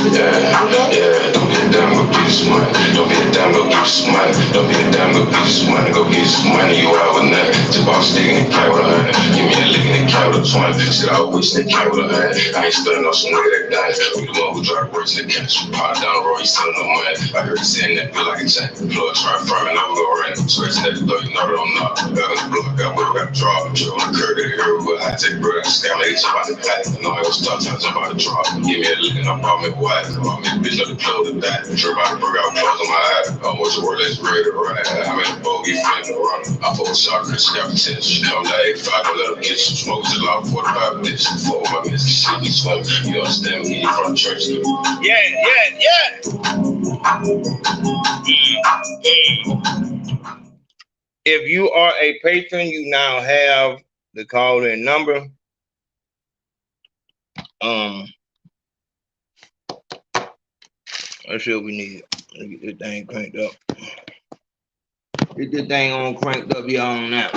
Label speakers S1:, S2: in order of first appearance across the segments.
S1: Yeah, don't be a dime, go get some money. Don't be a dime, go get some money. Don't be a dime, go get some money. Go get some money, you out with nothing. Just bought a stick in the cat with a hand. Give me a lick in the cat with a 20. Shit, I wish the cat with a hand. I ain't studying on some nigga that died. We the one who drive words in the cash. Power down the road, he's selling no money. I heard he saying that feel like a jack. Plug try from it, I'm gonna run. Switch that to 30, no, I'm not. Got a blood, got whip, got draw. Chill on the curb, get a hero with high tech bread. Scam me, jump out the pack. I know I was tough, I jump out the draw. Give me a lick and I bought me white. I bought me a bitch, let the clothes to that. Trip out the burger, I was close on my eye. Almost a word that's ready to ride. I'm in the bogey, friend, the runner. I fought shot, Chris, got potential. She come to 85, don't let her get some smoke. Till I'm 45 minutes. Before my miss, shit be swimming. You understand me? You from the church, dude.
S2: Yeah. If you are a patron, you now have the call-in number. Let's see what we need. Let's get this thing cranked up. Get this thing on cranked up, y'all, on now.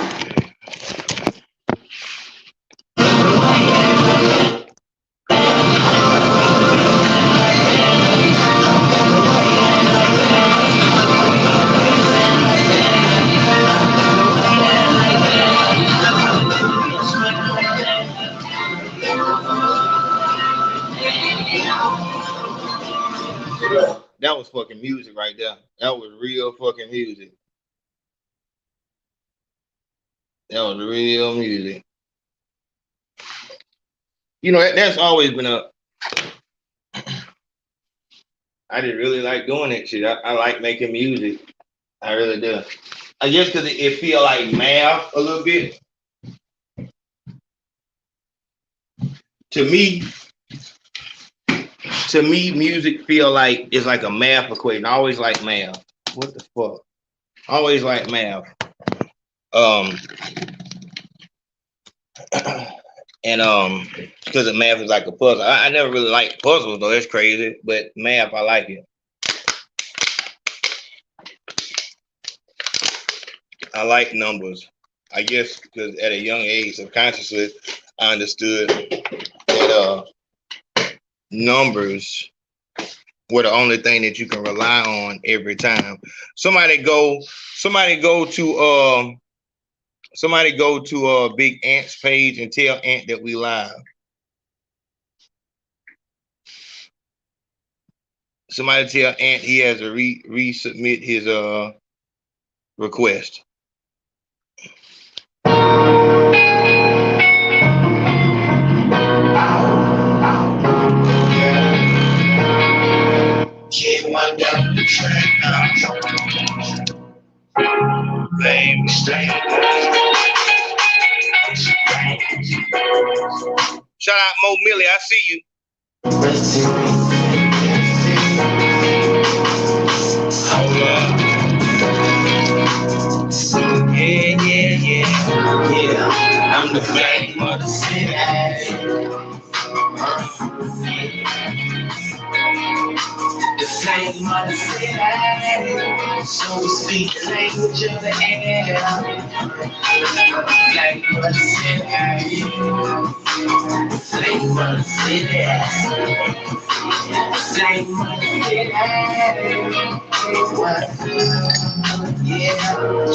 S2: That was fucking music right there. That was real fucking music. That was real music. You know, that's always been a... I didn't really like doing that shit. I like making music. I really do. I guess because it feel like math a little bit. To me, music feel like it's like a math equation. I always like math. What the fuck? I always like math. Because the math is like a puzzle. I never really liked puzzles though. That's crazy. But math, I like it. I like numbers. I guess because at a young age, subconsciously, I understood that numbers were the only thing that you can rely on every time. Somebody go to Big Ant's page and tell Ant that we live. Somebody tell Ant he has to resubmit his request.
S1: Keep my down the track now. Baby, stay
S2: Shout out Mo Millie, I see you. Hold up. Yeah. I'm the flame of the city. The flame of the city. So we speak the language of the air. Flame of the city. Flame of the city. Flame of the city. Yeah,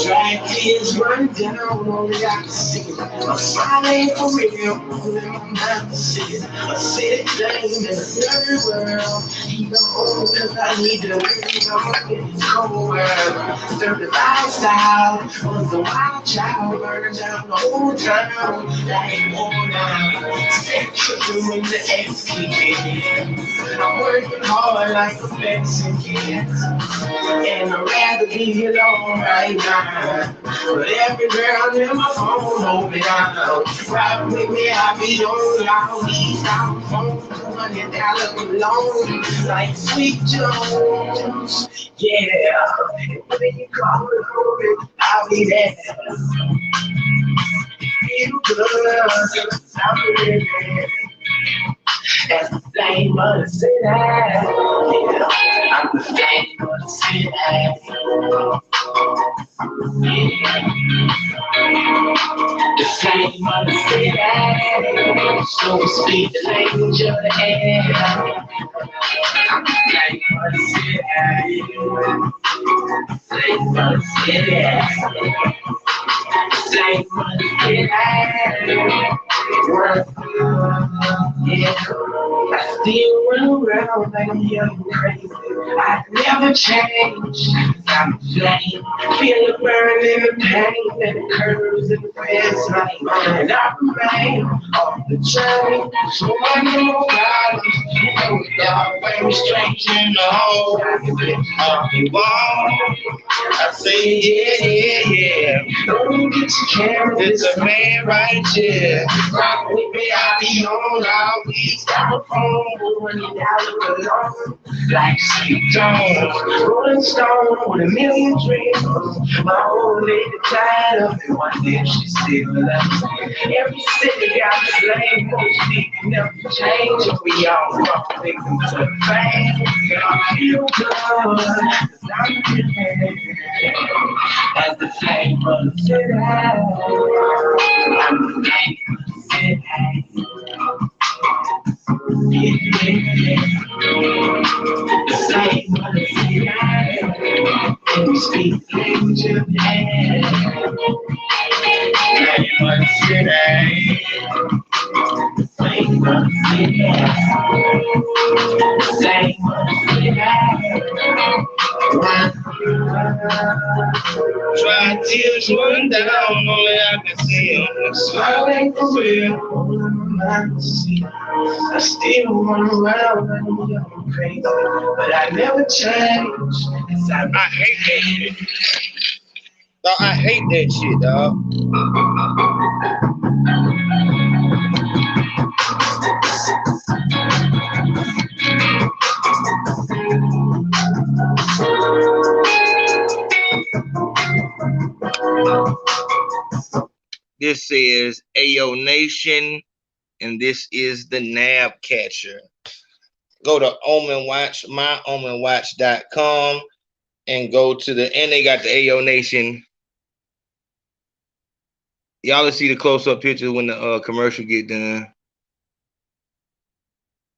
S2: drag kids run down on the opposite. I'm smiling for real, only my mind to see it. A city flame in a dirty world. Even old, cause I need to live on this cold world. Dirty lifestyle was a wild child, burning down the whole town. Like worn out, stay tripping when the ex kick in. I'm working hard like a Mexican, and I'd rather be alone right now. But every girl in my phone hold me down. Ride with me, I'll be on y'all. These down phone, $200 alone, like Sweet Jones. Yeah, when you call it home, I'll be there. Feel good, I'm living. That's the flame of the city. Yeah, I'm the flame of the city. Yeah. The flame of the city. So we speak the language of the air. Yeah, I still run around like I'm young and crazy. I never change. I'm flame. Feel the burn and the pain and the curves and the press line. And I remain on the train. So I know problems. You know it's all very strange in the hole. I can get all you want. I say yeah. Don't get your camera. It's a man right here. Rock with me, I'll be on all week. Styrofoam, running out alone. Like Steve Jones, Rolling Stone with a million dreams. My old lady died of it one day, she still loves me. Every city got the same, most people never change. And we all fall victim to fame. And I feel good, 'cause I'm living as the flame of the city. I'm the flame of the city. Yeah. The flame of the city. And we speak the language of the air. Flame of the city. The flame of the city. The flame of the city. Try tears run down, only I can see them. Smiling for real, all in my mind to see. I still run around like I'm young and crazy, but I never change. 'Cause I hate that shit. Dog, I hate that shit, dog. This is Ayo Nation, and this is the Nab Catcher. Go to Omen Watch, myomenwatch.com, and go to and they got the Ayo Nation. Y'all will see the close-up picture when the commercial get done.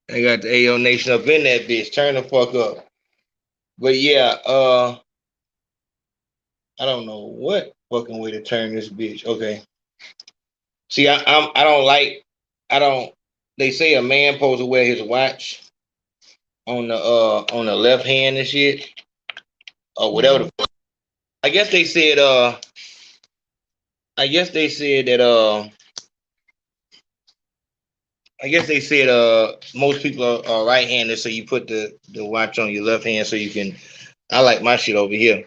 S2: They got the Ayo Nation up in that bitch. Turn the fuck up. But yeah, I don't know what fucking way to turn this bitch. Okay. See, I don't. They say a man supposed to wear his watch on the left hand and shit, or whatever the fuck. I guess they said most people are right-handed, so you put the watch on your left hand so you can. I like my shit over here.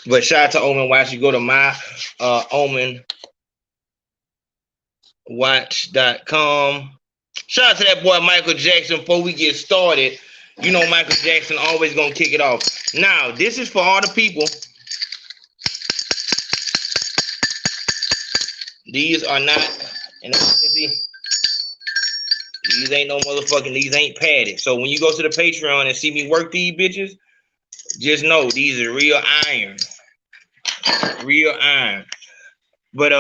S2: But shout out to Omen Watch. You go to my omenwatch.com. Shout out to that boy Michael Jackson. Before we get started, you know Michael Jackson always gonna kick it off. Now, this is for all the people. These are not, and as you can see, these ain't no motherfucking, these ain't padded. So when you go to the Patreon and see me work these bitches, just know these are real iron. Real iron. But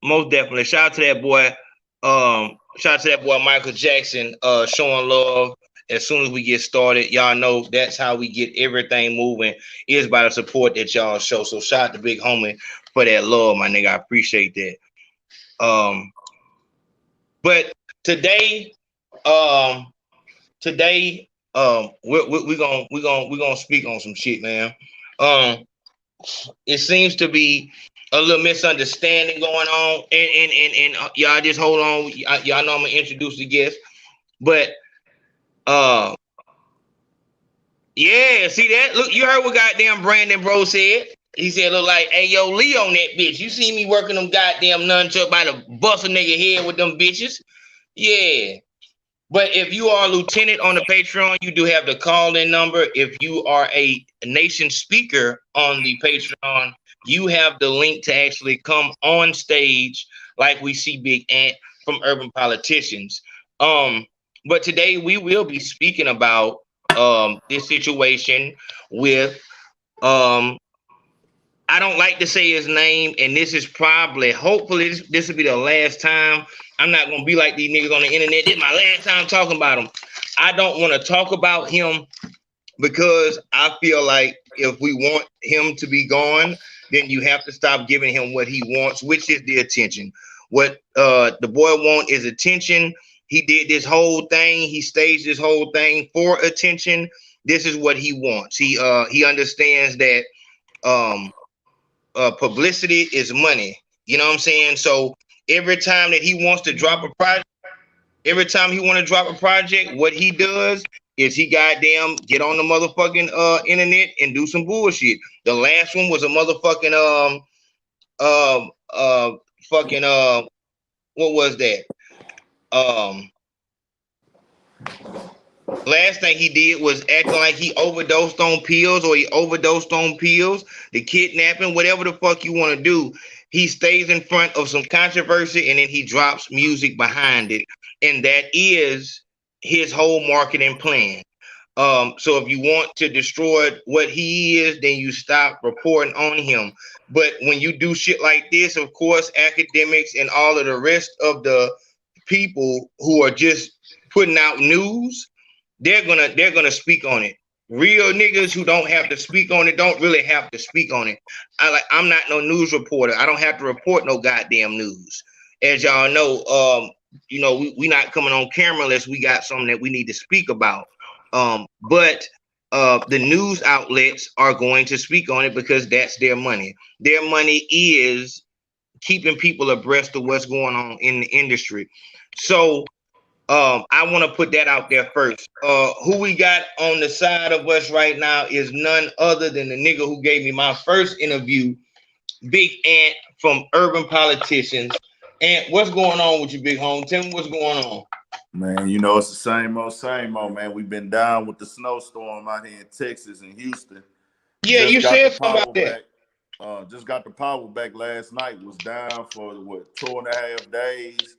S2: most definitely shout out to that boy. Shout out to that boy Michael Jackson showing love as soon as we get started. Y'all know that's how we get everything moving, is by the support that y'all show. So shout out to Big Homie for that love, my nigga. I appreciate that. But today we're gonna speak on some shit, man. It seems to be a little misunderstanding going on, and y'all just hold on. Y'all know I'm gonna introduce the guest, but yeah, see that? Look, you heard what goddamn Brandon Bro said. He said, look like, hey, yo, Lee on that bitch. You see me working them goddamn nunchuck by the bust a nigga head with them bitches? Yeah. But if you are a lieutenant on the Patreon, you do have the call-in number. If you are a nation speaker on the Patreon, you have the link to actually come on stage like we see Big Ant from Urban Politicians. But today we will be speaking about this situation with I don't like to say his name, and this is probably, hopefully, this will be the last time. I'm not gonna be like these niggas on the internet. This is my last time talking about him. I don't want to talk about him
S3: because I feel like if we want him to be gone, then you have to stop giving him what he wants, which is the attention. What the boy want is attention. He did this whole thing. He staged this whole thing for attention. This is what he wants. He understands that um publicity is money. You know what I'm saying? So every time that he wants to drop a project, every time he want to drop a project, what he does is he goddamn get on the motherfucking internet and do some bullshit. The last one was a motherfucking um uh fucking what was that? Um Last thing he did was acting like he overdosed on pills or he overdosed on pills, the kidnapping, whatever the fuck you want to do. He stays in front of some controversy and then he drops music behind it. And that is his whole marketing plan. So if you want to destroy what he is, then you stop reporting on him. But when you do shit like this, of course, academics and all of the rest of the people who are just putting out news, they're gonna speak on it. Real niggas who don't have to speak on it don't really have to speak on it. I'm not no news reporter. I don't have to report no goddamn news. As y'all know, we not coming on camera unless we got something that we need to speak about. But the news outlets are going to speak on it because that's their money. Their money is keeping people abreast of what's going on in the industry. So I want to put that out there first. Who we got on the side of us right now is none other than the nigga who gave me my first interview, Big Ant from Urban Politicians. Ant, what's going on with you, big home? Tell me what's going on.
S4: Man, you know, it's the same old, man. We've been down with the snowstorm out here in Texas and Houston.
S3: Yeah,
S4: Just
S3: you
S4: got
S3: said
S4: the
S3: something
S4: power
S3: about that.
S4: back. Just got the power back last night. Was down for what 2.5 days.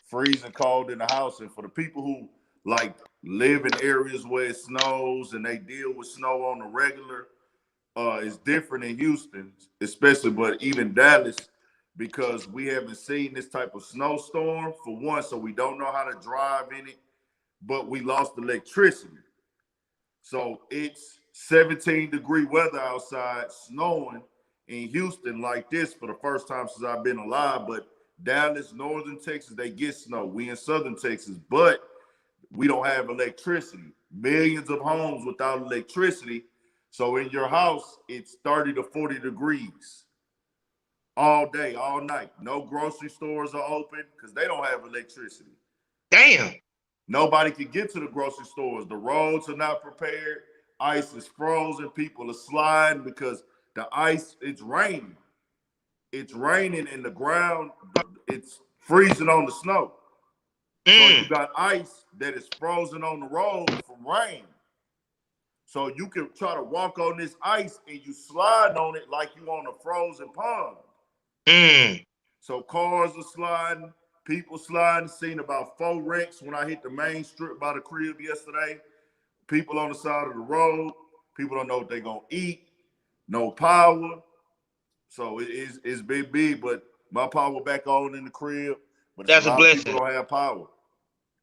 S4: Freezing cold in the house. And for the people who like live in areas where it snows and they deal with snow on the regular, it's different in Houston, especially, but even Dallas, because we haven't seen this type of snowstorm for one, so we don't know how to drive in it, but we lost electricity. So it's 17-degree weather outside, snowing in Houston like this for the first time since I've been alive. But Dallas, northern Texas, they get snow. We in southern Texas, but we don't have electricity. Millions of homes without electricity. So in your house, it's 30 to 40 degrees all day, all night. No grocery stores are open because they don't have electricity.
S3: Damn.
S4: Nobody can get to the grocery stores. The roads are not prepared. Ice is frozen. People are sliding because the ice, it's raining. It's raining in the ground. It's freezing on the snow. So you got ice that is frozen on the road from rain. So you can try to walk on this ice and you slide on it like you on a frozen pond. So cars are sliding, people sliding. Seen about 4 wrecks when I hit the main strip by the crib yesterday. People on the side of the road. People don't know what they're going to eat. No power. So it's big, but my power back on in the crib. But
S3: That's
S4: a
S3: a
S4: lot of
S3: blessing.
S4: people don't have power.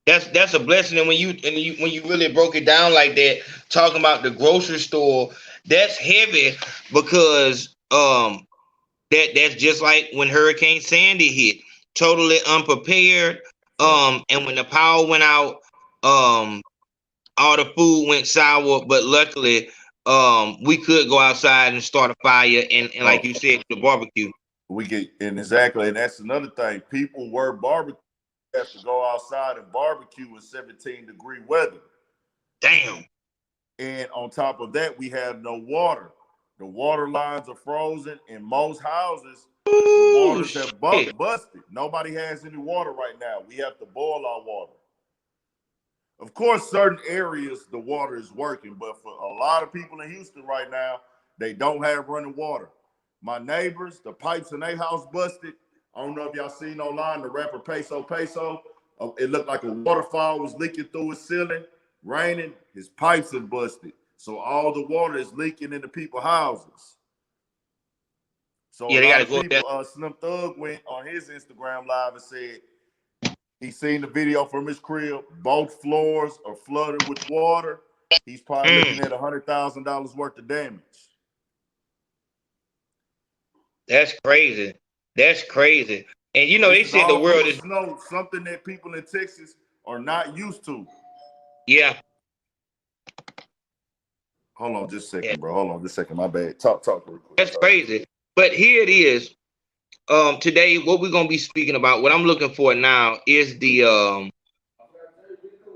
S3: That's a blessing. And when you really broke it down like that, talking about the grocery store, that's heavy because that's just like when Hurricane Sandy hit, totally unprepared. And when the power went out, all the food went sour. But luckily, we could go outside and start a fire and like you said, the barbecue.
S4: And that's another thing. People were barbecue. Have to go outside and barbecue in 17-degree weather.
S3: Damn.
S4: And on top of that, we have no water. The water lines are frozen in most houses. The waters have busted. Nobody has any water right now. We have to boil our water. Of course, certain areas the water is working, but for a lot of people in Houston right now, they don't have running water. My neighbors, the pipes in their house busted. I don't know if y'all seen online the rapper Peso. It looked like a waterfall was leaking through his ceiling, raining. His pipes are busted. So all the water is leaking into people's houses. So
S3: yeah,
S4: a
S3: they
S4: lot
S3: gotta
S4: of
S3: go
S4: people, Slim Thug went on his Instagram live and said he seen the video from his crib. Both floors are flooded with water. He's probably looking at $100,000 worth of damage.
S3: That's crazy. That's crazy. And you know,
S4: This
S3: they
S4: is
S3: said the
S4: all
S3: world
S4: from
S3: is
S4: snow, something that people in Texas are not used to.
S3: yeah.
S4: Hold on just a second,
S3: Yeah.
S4: bro. Hold on just a second. My bad. Talk real quick.
S3: That's crazy. But here it is. Today, what we're gonna be speaking about, what I'm looking for now is the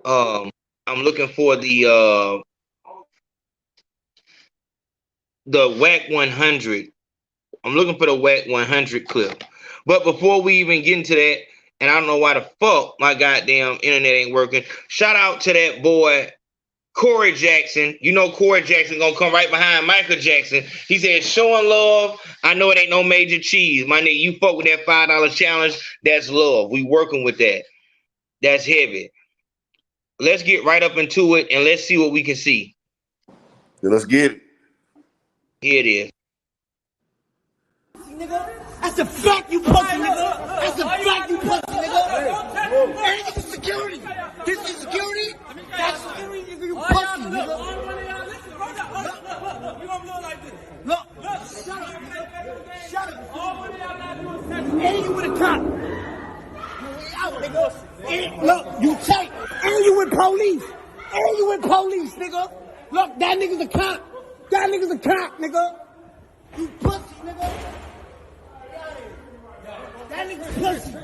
S3: I'm looking for the WAC 100. I'm looking for the WAC 100 clip. But before we even get into that, and I don't know why the fuck my goddamn internet ain't working. Shout out to that boy Corey Jackson. You know Corey Jackson gonna come right behind Michael Jackson. He said, showing love. I know it ain't no major cheese. My nigga, you fuck with that $5 challenge. That's love. We working with that. That's heavy. Let's get right up into it and let's see what we can see.
S4: Yeah, let's get it.
S3: Here it is.
S2: Nigga, that's a fact, you pussy, nigga. That's a fact, you pussy, nigga. Hey, this is security. This is security. That's security, nigga. You pussy, nigga. You gonna blow like this? Look, shut up, nigga. Shut up. And you with a cop. You way out, nigga. And look, you take. And you with police. And you with police, nigga. Look, that nigga's a cop. That nigga's a cop, nigga. You pussy, nigga. That nigga's pussy.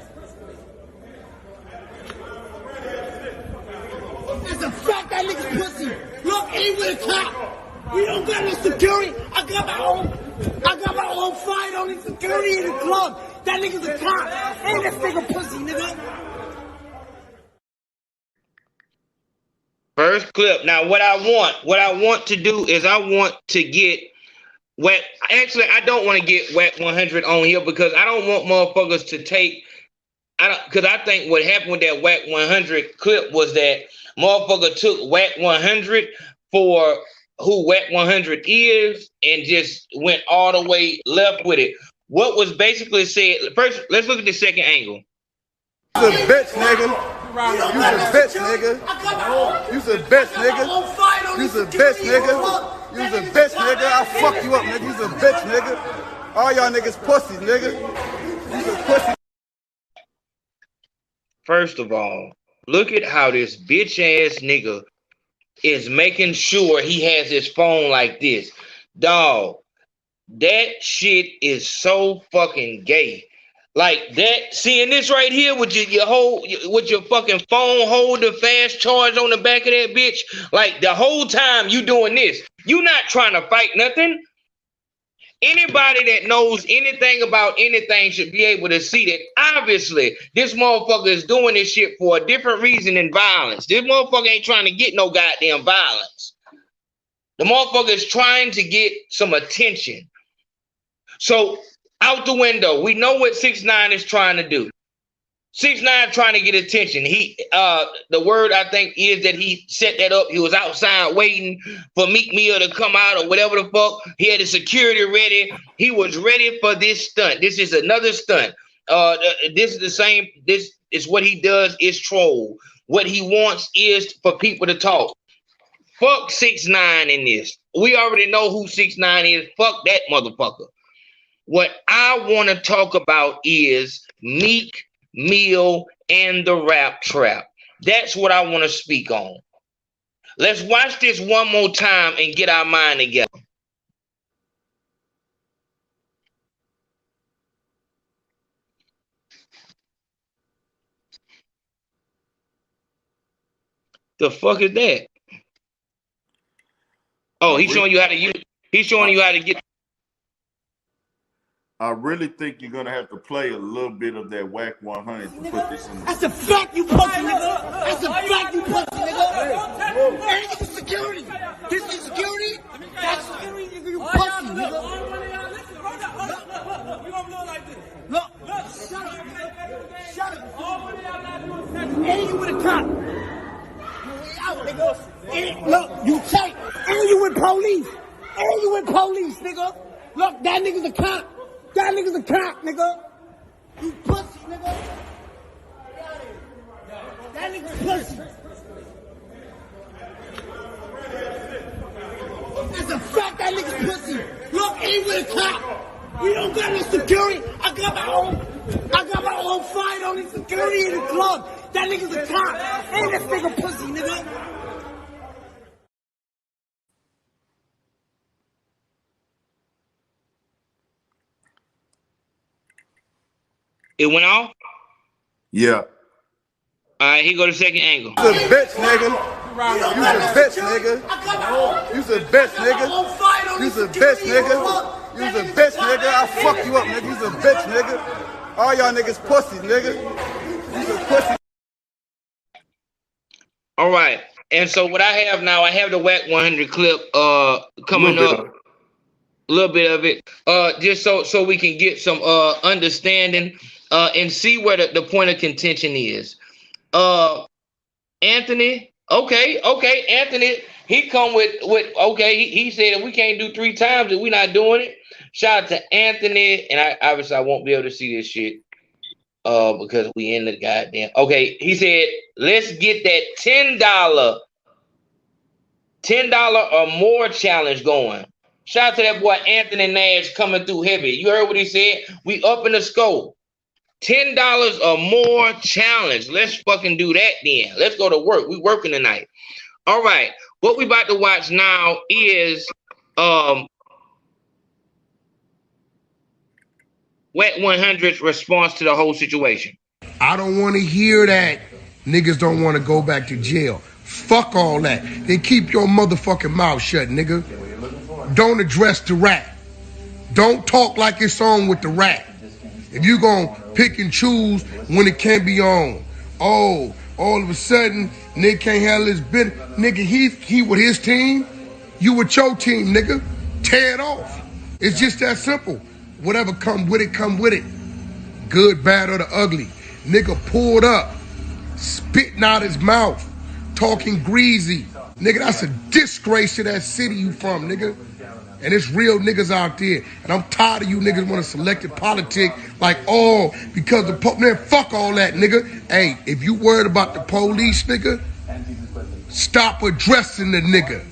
S2: That's a fact, that nigga's pussy. Look, ain't with a cop. We don't got no security. I got my own fight on the security in the club. That nigga's a cop. Ain't this nigga pussy, nigga.
S3: First clip. Now, what I want to do is I want to get WAC. Actually, I don't want to get WAC 100 on here because I don't want motherfuckers to take. Because I think what happened with that WAC 100 clip was that motherfucker took WAC 100 for who WAC 100 is and just went all the way left with it. What was basically said. First, let's look at the second angle.
S5: You a bitch, nigga. You a bitch, nigga. You a bitch, nigga. You a bitch, nigga. You a bitch, nigga. I'll fuck you up, nigga. You a bitch, nigga. All y'all niggas pussies, nigga. You a pussy.
S3: First of all, look at how this bitch ass nigga is making sure he has his phone like this. Dog, that shit is so fucking gay. Like that, seeing this right here with your fucking phone holder fast charge on the back of that bitch. Like the whole time you doing this, you not trying to fight nothing. Anybody that knows anything about anything should be able to see that obviously this motherfucker is doing this shit for a different reason than violence. This motherfucker ain't trying to get no goddamn violence. The motherfucker is trying to get some attention. So out the window, we know what 6ix9ine is trying to do. 6ix9ine trying to get attention. The word I think is that he set that up. He was outside waiting for Meek Mill to come out or whatever the fuck. He had the security ready. He was ready for this stunt. This is another stunt. This is the same. This is what he does is troll. What he wants is for people to talk. Fuck 6ix9ine in this. We already know who 6ix9ine is. Fuck that motherfucker. What I want to talk about is Meek Mill and the rap trap. That's what I want to speak on. Let's watch this one more time and get our mind together. The fuck is that? Oh, he's showing you how to use. He's showing you how to get.
S4: I really think you're gonna have to play a little bit of that WAC 100 to put this in.
S2: That's a fact, you pussy, nigga. That's a fact, you pussy, nigga. Hey, this is security. This is security. That's security, nigga. You pussy, nigga. You gonna blow like this? Look, shut up, nigga. Shut up. And you with a cop. You way out, nigga. And look, you take. And you with police. And you with police, nigga. Look, that nigga's a cop. That nigga's a cop, nigga. You pussy, nigga. That nigga's pussy. It's a fact that nigga's pussy. Look, ain't with a cop. We don't got no security. I got my own fight on the security in the club. That nigga's a cop. Ain't this nigga pussy, nigga.
S3: It went off?
S4: Yeah.
S3: All right, here go the second angle.
S5: You's a bitch, nigga. You's a bitch, nigga. You's a bitch, nigga. You's a bitch, nigga. You's a bitch, nigga. I'll fuck you up, nigga. You's a bitch, nigga. All y'all niggas pussies, nigga. You's a pussy.
S3: All right. And so what I have now, I have the Whack 100 clip coming up. A little bit of it. Just so we can get some understanding and see where the point of contention is. Anthony, okay, Anthony, he come with okay, he said if we can't do 3 times and we're not doing it. Shout out to Anthony, and I obviously I won't be able to see this shit because we in the goddamn. Okay, he said let's get that $10 or more challenge going. Shout out to that boy Anthony Nash coming through heavy. You heard what he said? We up in the scope. $10 or more challenge. Let's fucking do that then. Let's go to work. We working tonight. All right. What we about to watch now is Wet 100's response to the whole situation.
S6: I don't want to hear that niggas don't want to go back to jail. Fuck all that. Then keep your motherfucking mouth shut, nigga. Don't address the rat. Don't talk like it's on with the rat. If you gonna pick and choose when it can't be on. Oh, all of a sudden, nigga can't handle his business. Nigga, he with his team, you with your team, nigga. Tear it off. It's just that simple. Whatever come with it, come with it. Good, bad, or the ugly. Nigga pulled up, spitting out his mouth, talking greasy. Nigga, that's a disgrace to that city you from, nigga. And it's real niggas out there. And I'm tired of you niggas want to select a politic like, oh, because the man, fuck all that, nigga. Hey, if you worried about the police, nigga, stop addressing the nigga.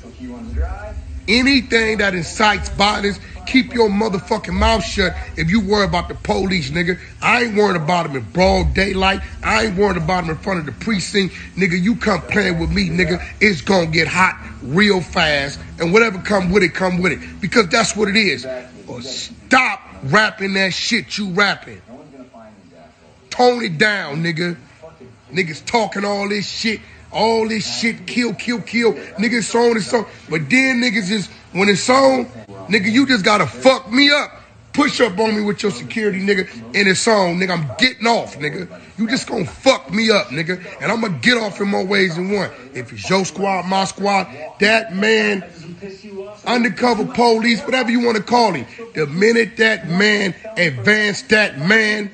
S6: Anything that incites violence, keep your motherfucking mouth shut if you worry about the police, nigga. I ain't worried about them in broad daylight. I ain't worried about them in front of the precinct. Nigga, you come playing with me, nigga, it's gonna get hot real fast. And whatever come with it, come with it. Because that's what it is. Or stop rapping that shit you rapping. Tone it down, nigga. Niggas talking all this shit, kill. Niggas so on and so. But then niggas is, when it's on, nigga, you just gotta fuck me up. Push up on me with your security, nigga, and it's on, nigga. I'm getting off, nigga. You just gonna fuck me up, nigga. And I'm gonna get off in more ways than one. If it's your squad, my squad, that man, undercover police, whatever you want to call him, the minute that man advanced that man,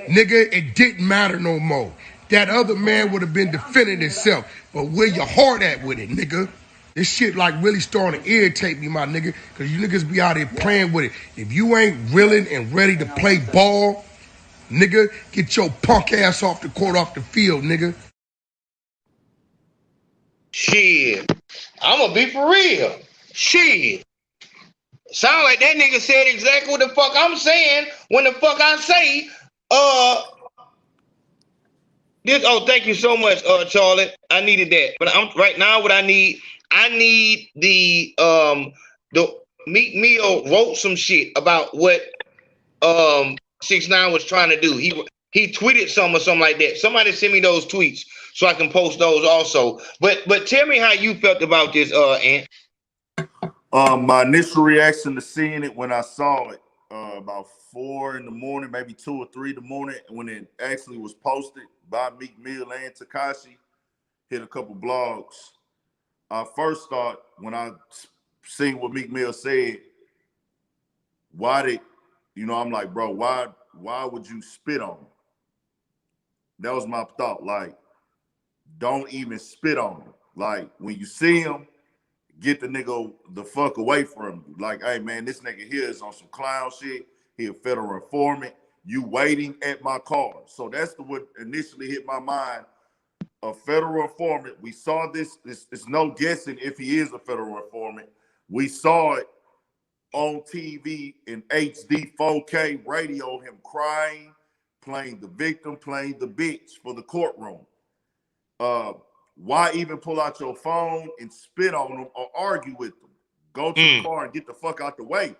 S6: nigga, it didn't matter no more. That other man would have been defending himself. But where your heart at with it, nigga? This shit like really starting to irritate me, my nigga, because you niggas be out here playing with it. If you ain't willing and ready to play ball, nigga, get your punk ass off the court, off the field, nigga.
S3: Shit. I'm gonna be for real. Shit. Sound like that nigga said exactly what the fuck I'm saying when the fuck I say, this. Oh, thank you so much, Charlotte. I needed that. But I'm right now what I need the Meek Mill wrote some shit about what 6ix9ine was trying to do. He tweeted something like that. Somebody send me those tweets so I can post those also. But tell me how you felt about this, Ant.
S4: My initial reaction to seeing it when I saw it about 4 in the morning, maybe 2 or 3 in the morning, when it actually was posted by Meek Mill and Tekashi, hit a couple blogs. I first thought when I seen what Meek Mill said, I'm like, bro, why would you spit on him? That was my thought. Like, don't even spit on him. Like, when you see him, get the nigga the fuck away from you. Like, hey man, this nigga here is on some clown shit. He a federal informant. You waiting at my car. So that's what initially hit my mind. A federal informant. We saw this. It's no guessing if he is a federal informant. We saw it on TV in HD 4K radio, him crying, playing the victim, playing the bitch for the courtroom. Why even pull out your phone and spit on them or argue with them? Go to the car and get the fuck out the way.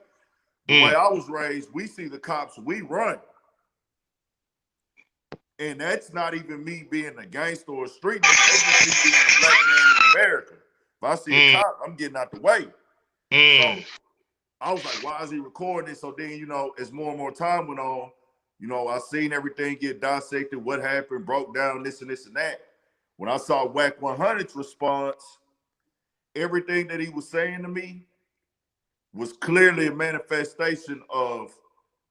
S4: The way I was raised, we see the cops, we run. And that's not even me being a gangster or a street nigga. That's just me being a black man in America. If I see a cop, I'm getting out the way. So I was like, why is he recording it? So then, you know, as more and more time went on, you know, I seen everything get dissected, what happened, broke down, this and that. When I saw Whack 100's response, everything that he was saying to me was clearly a manifestation of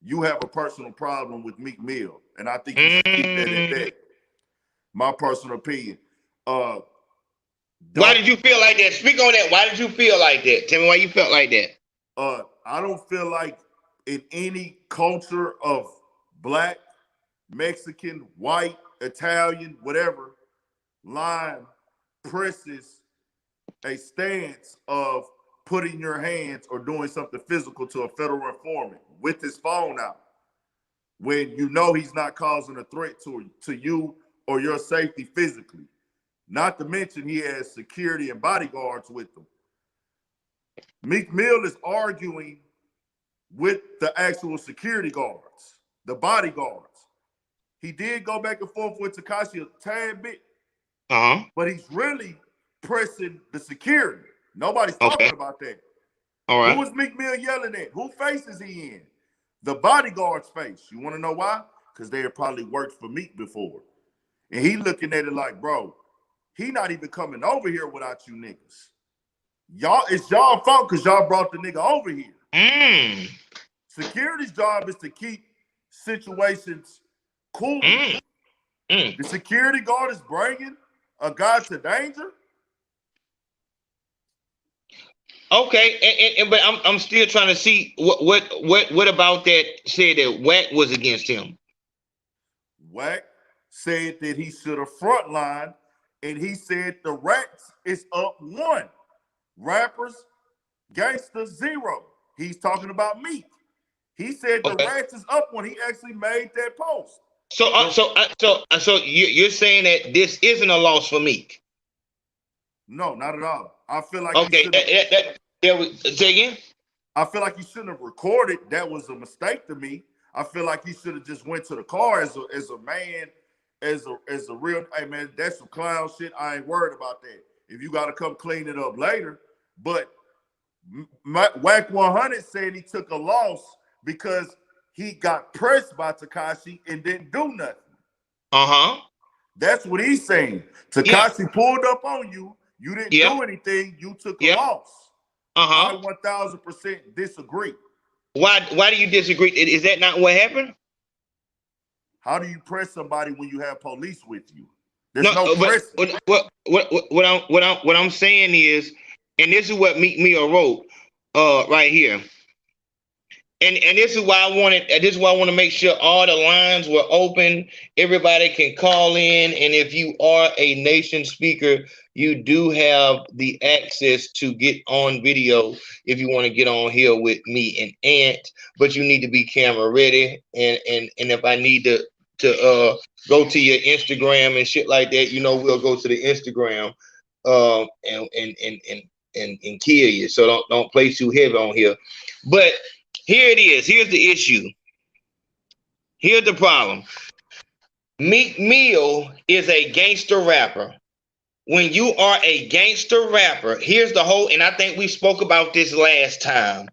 S4: you have a personal problem with Meek Mill. And I think you should keep that at that. My personal opinion.
S3: Why did you feel like that? Speak on that. Why did you feel like that? Tell me why you felt like that.
S4: I don't feel like in any culture of black, Mexican, white, Italian, whatever, line presses a stance of putting your hands or doing something physical to a federal informant with his phone out when you know he's not causing a threat to you or your safety physically. Not to mention he has security and bodyguards with him. Meek Mill is arguing with the actual security guards, the bodyguards. He did go back and forth with Tekashi a tad bit, but he's really pressing the security. Nobody's talking about that.
S3: All right.
S4: Who is Meek Mill yelling at? Who face is he in? The bodyguard's face. You want to know why? Because they had probably worked for Meek before. And he looking at it like, bro, he not even coming over here without you niggas. Y'all, it's y'all fault because y'all brought the nigga over here. Security's job is to keep situations cool. The security guard is bringing a guy to danger.
S3: Okay, but I'm still trying to see what about that said that Wack was against him.
S4: Wack said that he should have frontlined, and he said the rats is up 1. Rappers, gangsters 0. He's talking about Meek. He said the rats is up 1. He actually made that post.
S3: So you're saying that this isn't a loss for Meek?
S4: No, not at all. I feel like
S3: say again.
S4: I feel like he shouldn't have recorded. That was a mistake to me. I feel like he should have just went to the car as a man, as a real. Hey man, that's some clown shit. I ain't worried about that. If you got to come clean it up later, but Whack 100 said he took a loss because he got pressed by Tekashi and didn't do nothing. That's what he's saying. Tekashi pulled up on you. You didn't do anything. You took a loss. I 1000% disagree.
S3: Why do you disagree? Is that not what happened?
S4: How do you press somebody when you have police with you? There's no pressing.
S3: What I'm saying is, and this is what Meek Mill wrote right here. And this is why I want to make sure all the lines were open. Everybody can call in, and if you are a nation speaker, you do have the access to get on video if you want to get on here with me and Ant. But you need to be camera ready, and if I need to go to your Instagram and shit like that, you know, we'll go to the Instagram and kill you. So don't play too heavy on here, but. Here it is. Here's the issue. Here's the problem. Meek Mill is a gangster rapper. When you are a gangster rapper, here's the whole, and I think we spoke about this last time.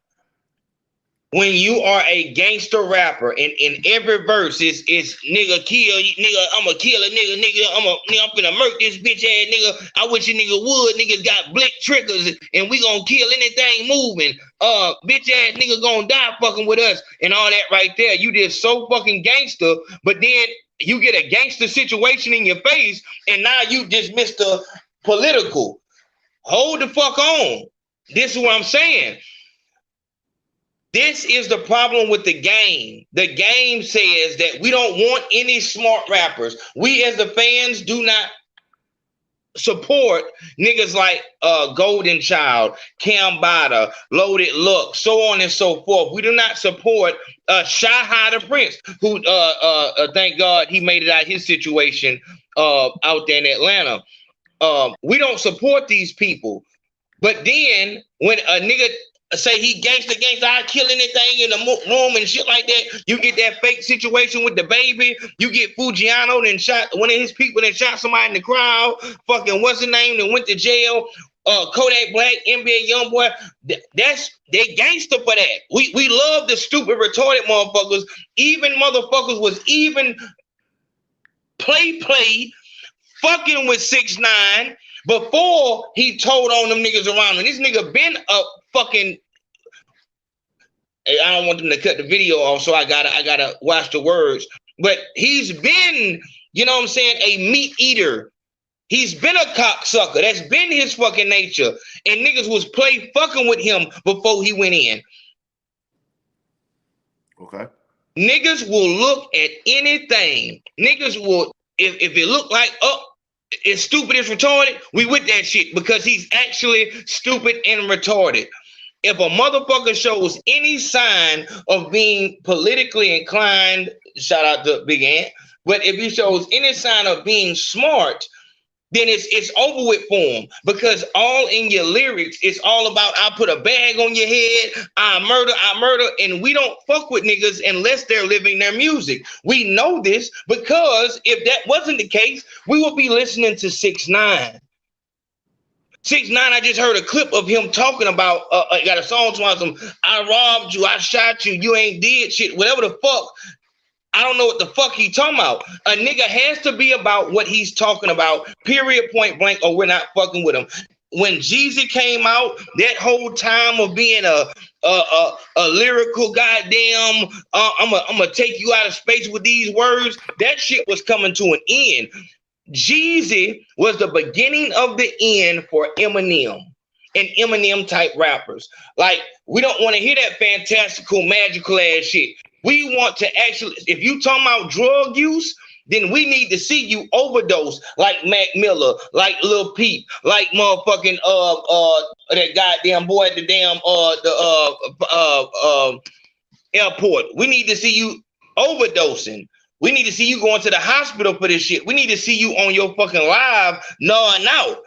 S3: When you are a gangster rapper, and in every verse is nigga kill, nigga, I'ma kill a nigga, I'm finna murk this bitch ass nigga. I wish a nigga would. Niggas got blick triggers, and we gonna kill anything moving. Bitch ass nigga gonna die fucking with us, and all that right there. You just so fucking gangster, but then you get a gangster situation in your face, and now you just Mr. Political. Hold the fuck on. This is what I'm saying. This is the problem with the game. The game says that we don't want any smart rappers. We as the fans do not. support niggas like Golden Child, Cam Bada, Loaded Look, so on and so forth. We do not support Shy High the Prince, who thank God he made it out of his situation out there in Atlanta. We don't support these people. But then when a nigga say he gangster, I kill anything in the room and shit like that, you get that fake situation with the baby. You get Fugiano then shot one of his people that shot somebody in the crowd. Fucking what's his name and went to jail. Kodak Black, NBA Youngboy. They gangster for that. We love the stupid retarded motherfuckers. Even motherfuckers was even play fucking with 6ix9ine before he told on them niggas around him. This nigga been a fucking. I don't want them to cut the video off, so I gotta watch the words. But he's been, you know what I'm saying, a meat eater. He's been a cocksucker. That's been his fucking nature. And niggas was play fucking with him before he went in.
S4: Okay.
S3: Niggas will look at anything. Niggas will, if it look like, it's stupid, it's retarded, we with that shit because he's actually stupid and retarded. If a motherfucker shows any sign of being politically inclined, shout out to Big Ant, but if he shows any sign of being smart, then it's over with for him because all in your lyrics, it's all about I put a bag on your head, I murder, and we don't fuck with niggas unless they're living their music. We know this because if that wasn't the case, we would be listening to 6ix9ine. 6ix9ine, I just heard a clip of him talking about, got a song to some, I robbed you, I shot you, you ain't did shit, whatever the fuck. I don't know what the fuck he talking about. A nigga has to be about what he's talking about, period, point blank, or we're not fucking with him. When Jeezy came out, that whole time of being a lyrical goddamn, I'm gonna take you out of space with these words, that shit was coming to an end. Jeezy was the beginning of the end for Eminem and Eminem type rappers. Like, we don't want to hear that fantastical, magical ass shit. We want to actually, if you talking about drug use, then we need to see you overdose like Mac Miller, like Lil Peep, like motherfucking that goddamn boy at the damn airport. We need to see you overdosing. We need to see you going to the hospital for this shit. We need to see you on your fucking live gnawing out.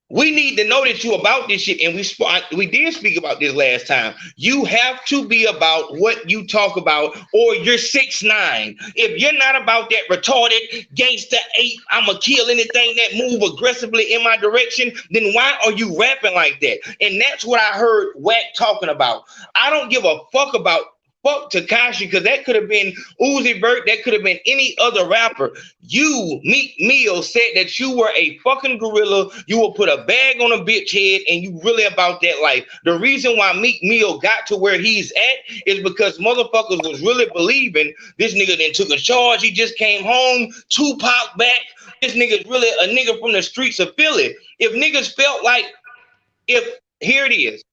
S3: We need to know that you about this shit, and we did speak about this last time. You have to be about what you talk about, or you're 6ix9ine. If you're not about that retarded gangster ape, I'ma kill anything that move aggressively in my direction, then why are you rapping like that? And that's what I heard Wack talking about. I don't give a fuck about tekashi, because that could have been Uzi Vert, that could have been any other rapper. You, Meek Mill, said that you were a fucking gorilla, you will put a bag on a bitch head, and you really about that life. The reason why Meek Mill got to where he's at is because motherfuckers was really believing this nigga then took a charge, he just came home, Tupac back, this nigga's really a nigga from the streets of Philly. If niggas felt like, here it is,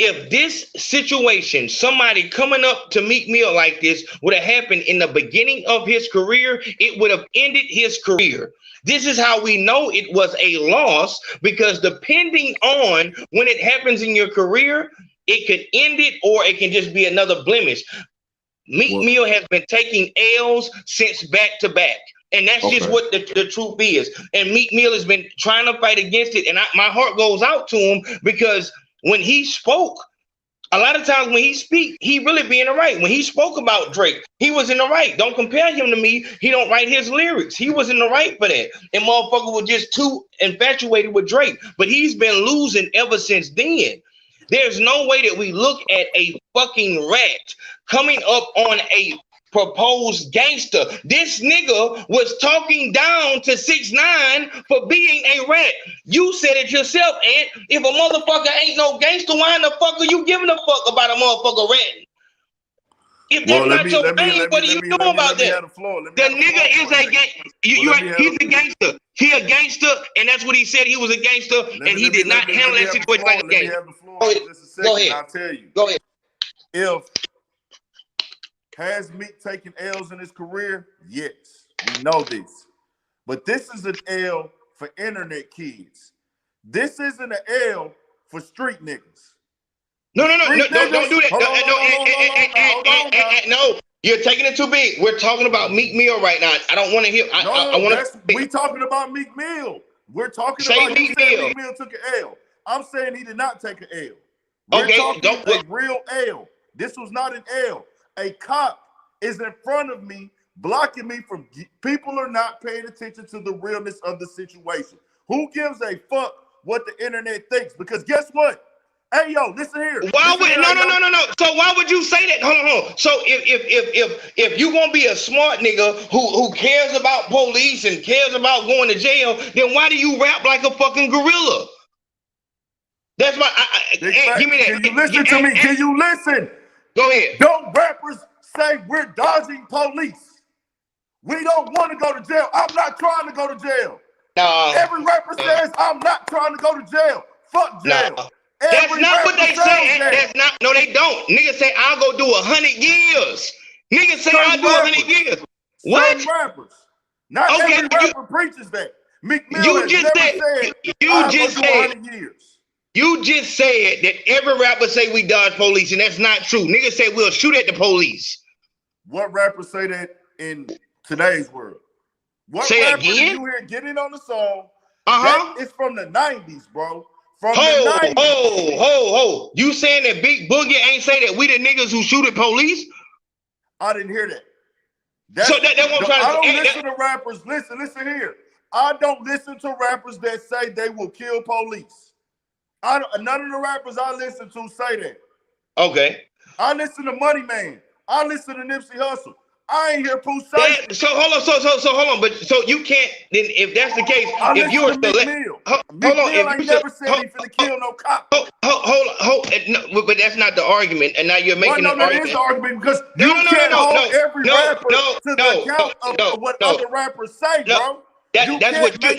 S3: if this situation, somebody coming up to Meek Mill like this would have happened in the beginning of his career, it would have ended his career. This is how we know it was a loss, because depending on when it happens in your career, it could end it or it can just be another blemish. Meek Mill has been taking L's since back to back. And that's just what the truth is. And Meek Mill has been trying to fight against it. And my heart goes out to him, because when he spoke, a lot of times when he speak, he really be in the right. When he spoke about Drake, he was in the right. Don't compare him to me. He don't write his lyrics. He was in the right for that. And motherfucker was just too infatuated with Drake. But he's been losing ever since then. There's no way that we look at a fucking rat coming up on a proposed gangster. This nigga was talking down to 6ix9ine for being a rat. You said it yourself, Ant. If a motherfucker ain't no gangster, why in the fuck are you giving a fuck about a motherfucker rat? If that's not your thing, what are you doing about that? The nigga is a gangster. He's a gangster. He a gangster, and that's what he said. He was a gangster, and he did not handle that situation like a gangster. Go ahead.
S4: I'll tell you.
S3: Go ahead.
S4: Has Meek taken L's in his career? Yes, we know this. But this is an L for internet kids. This isn't an L for street niggas.
S3: No, don't do that. No, you're taking it too big. We're talking about Meek Mill right now. I don't want to hear.
S4: We talking about Meek Mill. We're talking about Meek Mill took an L. I'm saying he did not take an L. We're talking a real L. This was not an L. A cop is in front of me, blocking me from. People are not paying attention to the realness of the situation. Who gives a fuck what the internet thinks? Because guess what? Hey, yo, listen here.
S3: Why would no? So why would you say that? Hold on. So if you gonna be a smart nigga who cares about police and cares about going to jail, then why do you rap like a fucking gorilla? That's why. Give me that.
S4: Can you listen to me? Can you listen?
S3: Go ahead.
S4: Don't rappers say we're dodging police? We don't want to go to jail. I'm not trying to go to jail. Every rapper says I'm not trying to go to jail. Fuck jail.
S3: That's not what they say. That's not. No, they don't. Niggas say I'll go do 100 years. Niggas say I'll do 100 years. What?
S4: Some rappers. Not every rapper preaches that. Meek Mill
S3: You just said
S4: 100 years.
S3: You just said that every rapper say we dodge police, and that's not true. Niggas say we'll shoot at the police.
S4: What rappers say that in today's world? What
S3: say
S4: rapper
S3: again?
S4: you hear getting on the song? That is from the 90s, bro. From the 90s.
S3: You saying that Big Boogie ain't say that we the niggas who shoot at police?
S4: I didn't hear that.
S3: That's what I'm trying to say.
S4: I don't listen to rappers. Listen here. I don't listen to rappers that say they will kill police. None of the rappers I listen to say that.
S3: Okay.
S4: I listen to Money Man. I listen to Nipsey Hussle. I ain't hear Pooh say.
S3: So hold on. So hold on. But so you can't. Then if that's the case, if you were to let,
S4: Meek Mill ain't never said he finna kill no cop.
S3: Hold. No, but that's not the argument. And now you're making an argument.
S4: That is the argument because you can't hold every rapper to the account of what other rappers say, bro.
S3: That's what you.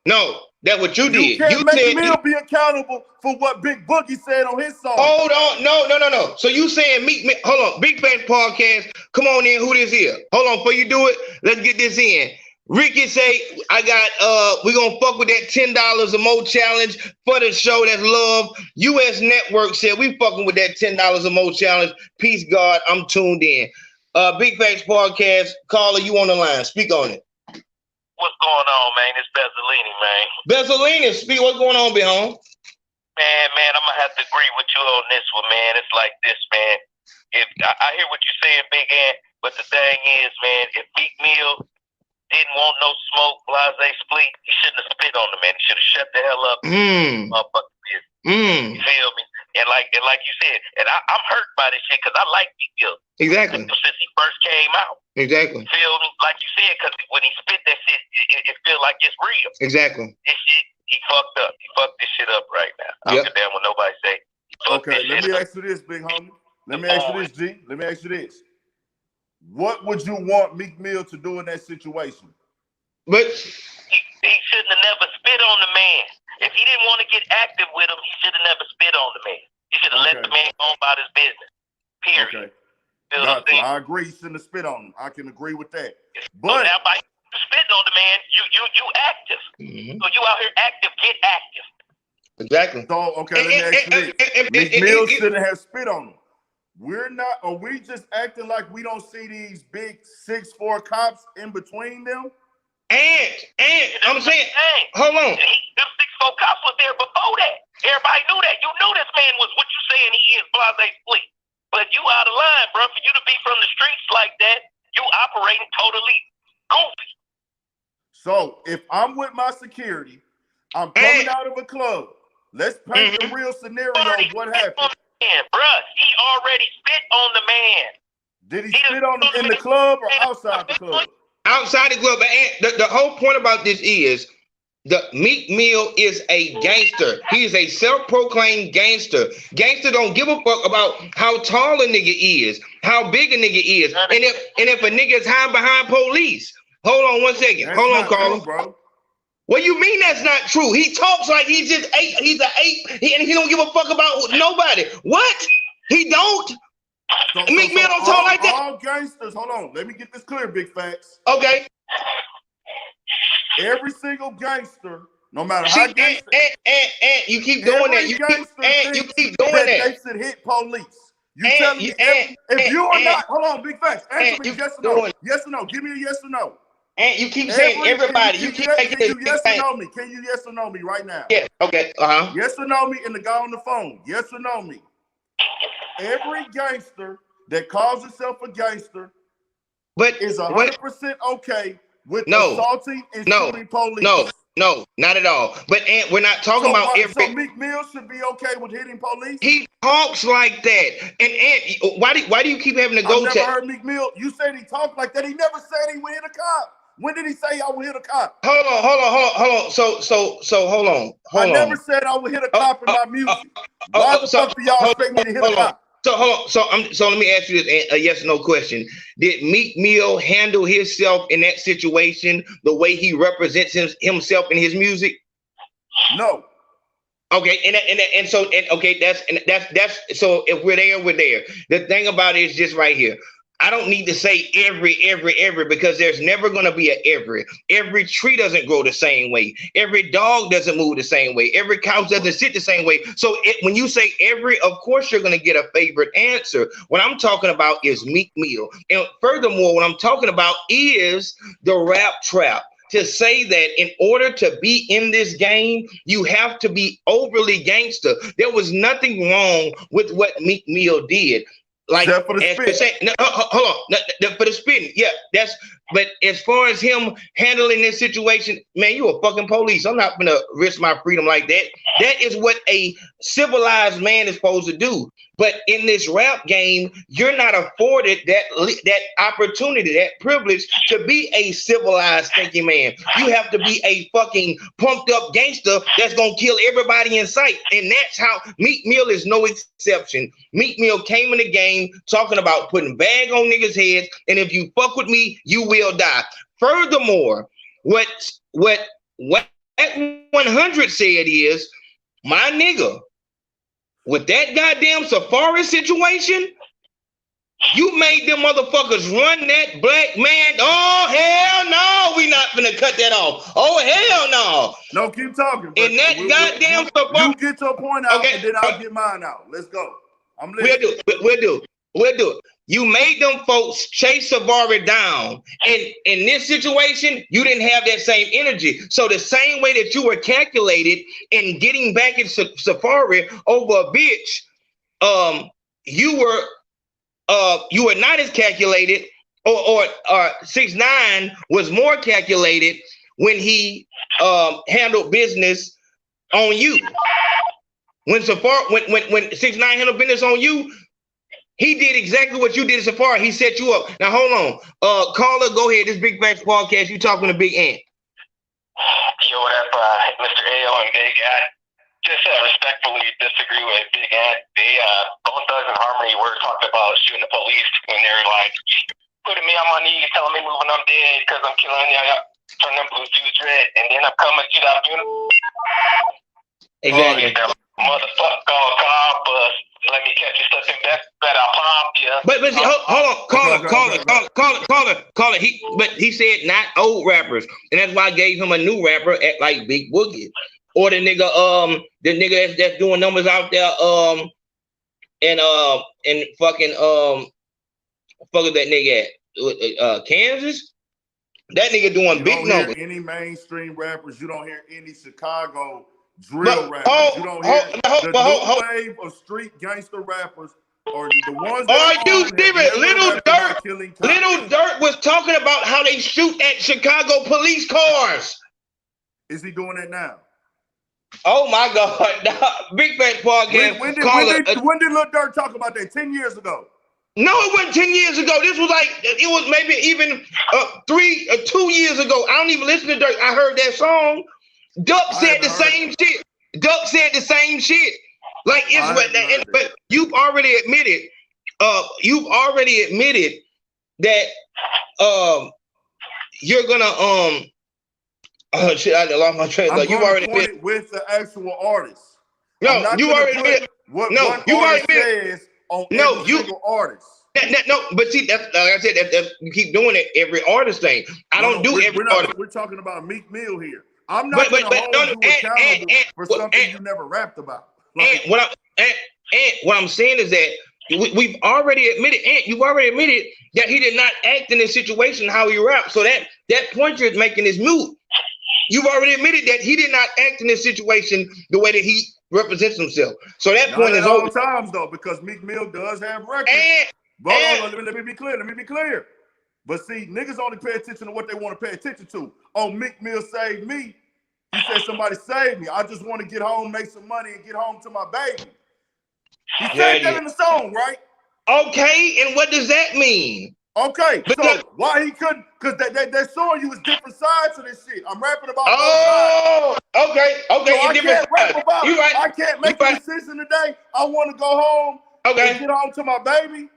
S3: No. That's what you did.
S4: You make Mill be accountable for what Big Boogie said on his song.
S3: Hold on. No. So you saying Meek Mill, hold on, Big Facts Podcast, come on in, who this is? Hold on, before you do it, let's get this in. Ricky say, I got, we gonna fuck with that $10 or more challenge for the show that's love. US Network said, we fucking with that $10 or more challenge. Peace, God, I'm tuned in. Big Facts Podcast, caller, you on the line, speak on it.
S7: What's going on, man? It's Bezzolini, man.
S3: Bezzolini, speak. What's going on, big home?
S7: Man, I'm gonna have to agree with you on this one, man. It's like this, man. If I hear what you're saying, Big Ant, but the thing is, man, if Meek Mill didn't want no smoke, blase split, he shouldn't have spit on the man. He should have shut the hell up. You feel me? And like you said, and I'm hurt by this shit because I like Meek Mill.
S3: Exactly.
S7: Since he first came out.
S3: Exactly.
S7: Feel me? Like you said, because when he spit that shit, it feel like it's real.
S3: Exactly.
S7: This shit, he fucked up. He fucked this shit up right now. I don't give a damn what nobody say.
S4: Okay, let me ask you this, big homie. Let me ask you this, G. Let me ask you this. What would you want Meek Mill to do in that situation?
S3: But
S7: he shouldn't have never spit on the man. If he didn't want to get active with him, he should have never spit on the man. He should have let the man go about his business. Period.
S4: Okay. I agree. He shouldn't have spit on him. I can agree with that. But
S7: now by spitting on the man, you active. So you out here active, get active.
S3: Exactly.
S4: So let me ask you this. Meek Mill shouldn't have spit on him. Are we just acting like we don't see these big 6'4" cops in between them?
S3: And I'm saying, hold on.
S7: Them 6'4" cops was there before that. Everybody knew that. You knew this man was what you saying he is, blase split. But you out of line, bro. For you to be from the streets like that, you operating totally goofy.
S4: So if I'm with my security, I'm coming out of a club. Let's paint the real scenario of what happened.
S7: Bruh, he already spit on the man.
S4: Did he spit on him in the club or outside the club?
S3: Outside the club. And the whole point about this is the Meek Mill is a gangster. He is a self-proclaimed gangster. Gangster don't give a fuck about how tall a nigga is, how big a nigga is, and if a nigga is hiding behind police. Hold on 1 second. Hold on, Carl.
S4: Bro.
S3: What you mean that's not true? He talks like he's just ape. He's an ape, and he don't give a fuck about nobody. What? He don't? Meek Mill don't talk like that?
S4: All gangsters, hold on. Let me get this clear, Big Facts.
S3: Okay.
S4: every single gangster, no matter how gangster,
S3: and you keep doing that. You keep doing that.
S4: They should hit police. You telling me if you are not, hold on, big facts. Answer me yes or no. Yes or no. Give me a yes or no.
S3: And you keep saying everybody. You keep making
S4: this. Can you yes or no me? Can you yes or no me right now?
S3: Yeah. Okay.
S4: Yes or no me, and the guy on the phone. Yes or no me. Every gangster that calls himself a gangster,
S3: but
S4: is 100% okay with assaulting and shooting police.
S3: No, not at all. But we're not talking about every.
S4: So Meek Mill should be okay with hitting police.
S3: He talks like that, and why do you keep having to go?
S4: I've never heard Meek Mill. You said he talked like that. He never said he would hit a cop. When did he say I would hit a cop?
S3: Hold on. So hold on.
S4: I never said I would hit a cop in my music. Why the fuck do y'all expect me to hit a cop?
S3: So hold on. So let me ask you this, a yes or no question. Did Meek Mill handle himself in that situation the way he represents himself in his music?
S4: No.
S3: Okay, and so that's so if we're there, we're there. The thing about it is just right here. I don't need to say every because there's never going to be a every. Every tree doesn't grow the same way. Every dog doesn't move the same way. Every couch doesn't sit the same way. So when you say every, of course you're going to get a favorite answer. What I'm talking about is Meek Mill. And furthermore, what I'm talking about is the rap trap. To say that in order to be in this game, you have to be overly gangster. There was nothing wrong with what Meek Mill did. Like,
S4: for the spin.
S3: Hold on, for the spin, yeah, but as far as him handling this situation, man, you a fucking police. I'm not gonna risk my freedom like that. That is what a civilized man is supposed to do. But in this rap game, you're not afforded that opportunity, that privilege to be a civilized thinking man. You have to be a fucking pumped up gangster that's gonna kill everybody in sight. And that's how Meek Mill is no exception. Meek Mill came in the game talking about putting bag on niggas' heads, and if you fuck with me, you will die. Furthermore, what 100 said is, my nigga, with that goddamn Safari situation, you made them motherfuckers run that black man. Oh, hell no. We not gonna cut that off. Oh, hell no.
S4: No, keep talking.
S3: And that goddamn Safari.
S4: You get your point out, and then I'll get mine out. Let's go. I'm listening.
S3: We'll do it. You made them folks chase Safari down. And in this situation, you didn't have that same energy. So the same way that you were calculated in getting back in Safari over a bitch, you were not as calculated, or 6ix9ine was more calculated when he handled business on you. When 6ix9ine handled business on you, he did exactly what you did so far. He set you up. Now hold on. Caller, go ahead. This Big Facts Podcast. You talking to Big Ant.
S7: Yo, what up, Mr. A.O. and Big Ant? Just respectfully disagree with Big Ant. They both Thugs and Harmony were talking about shooting the police when they're like putting me on my knees, telling me moving I'm dead because I'm killing y'all, turning them blue juice red, and then I'm coming to that funeral.
S3: Exactly.
S7: Motherfucker call bus. Let me catch you slipping back. Better pump you.
S3: But hold on, caller. He said not old rappers, and that's why I gave him a new rapper at like Big Boogie, or the nigga that's doing numbers out there and fucking fuck that nigga at Kansas. That nigga doing big numbers.
S4: Any mainstream rappers? You don't hear any Chicago drill rappers. You don't hear the new wave of street gangster rappers, or the ones that
S3: are you serious? Little Dirt was talking about how they shoot at Chicago police cars.
S4: Is he doing that now?
S3: Oh my God. Big Fat Podcast.
S4: When did Lil Durk talk about that? 10 years ago.
S3: No, it wasn't 10 years ago. This was like, it was maybe even 2 years ago. I don't even listen to Durk. I heard that song. Duck said the same shit. Duck said the same shit. Like it's what, but you've already admitted. That you're gonna oh shit! I lost my train. Like you already admitted
S4: with the actual artist.
S3: No, you already admitted.
S4: You already says on every single artist.
S3: No, but see, that's like I said, that's you keep doing it every artist thing. I don't do every artist.
S4: We're talking about Meek Mill here. I'm
S3: But
S4: not going to hold you accountable for something you never rapped about.
S3: Like, what I'm saying is that we've already admitted, you've already admitted that he did not act in this situation how he rapped. So that point you're making is moot. You've already admitted that he did not act in this situation the way that he represents himself. So that point is over.
S4: Times though, because Meek Mill does have records. But let me be clear. But see, niggas only pay attention to what they want to pay attention to. Oh, Meek Mill saved me. He said somebody saved me. I just want to get home, make some money, and get home to my baby. He said that in the song, right?
S3: Okay, and what does that mean?
S4: Okay, so why he couldn't? Because that song you was different sides of this shit. I'm rapping about both sides.
S3: Okay.
S4: So I can't rap about it.
S3: Right.
S4: I can't make a decision today. I want to go home and get home to my baby.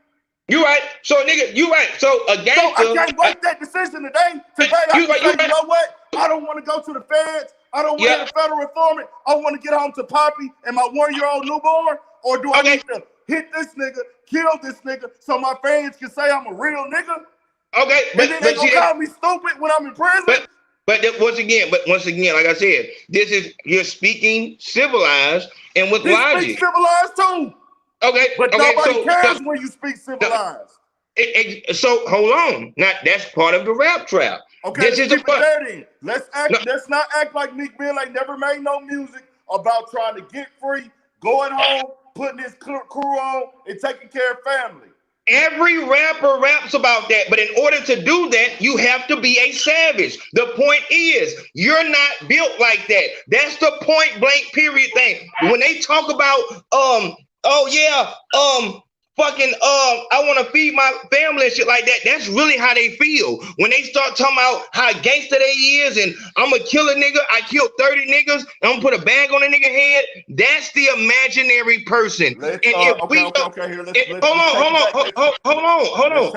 S3: You right. So nigga, you right. So a gangster.
S4: So I can't make that decision today. Today I can say, you know what? I don't want to go to the feds. I don't want to hit a federal informant. I want to get home to Poppy and my 1-year-old newborn. Or do I need to hit this nigga, kill this nigga, so my fans can say I'm a real nigga?
S3: Okay,
S4: but then they gonna call me stupid when I'm in prison.
S3: But once again, like I said, you're speaking civilized and with logic.
S4: Speak civilized too.
S3: Okay,
S4: but nobody cares when you speak civilized.
S3: So hold on. Now that's part of the rap trap.
S4: Okay, let's not act like Meek Mill ain't never made no music about trying to get free, going home, putting his crew on, and taking care of family.
S3: Every rapper raps about that, but in order to do that, you have to be a savage. The point is, you're not built like that. That's the point blank period thing. When they talk about, I want to feed my family and shit like that, that's really how they feel. When they start talking about how gangster they is and I'm gonna kill a nigga, I killed 30 niggas, I'm gonna put a bag on a nigga head, that's the imaginary person. Hold on.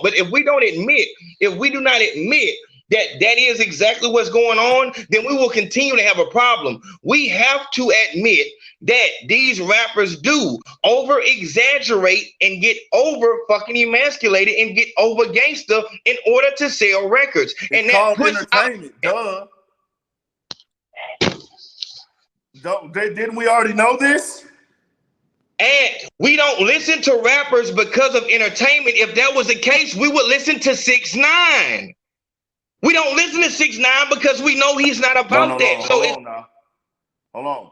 S3: But if we do not admit that is exactly what's going on, then we will continue to have a problem. We have to admit that these rappers do over exaggerate and get over fucking emasculated and get over gangster in order to sell records.
S4: And that puts entertainment. Didn't we already know this?
S3: And we don't listen to rappers because of entertainment. If that was the case, we would listen to 6ix9ine. We don't listen to 6ix9ine because we know he's not about that.
S4: Hold on.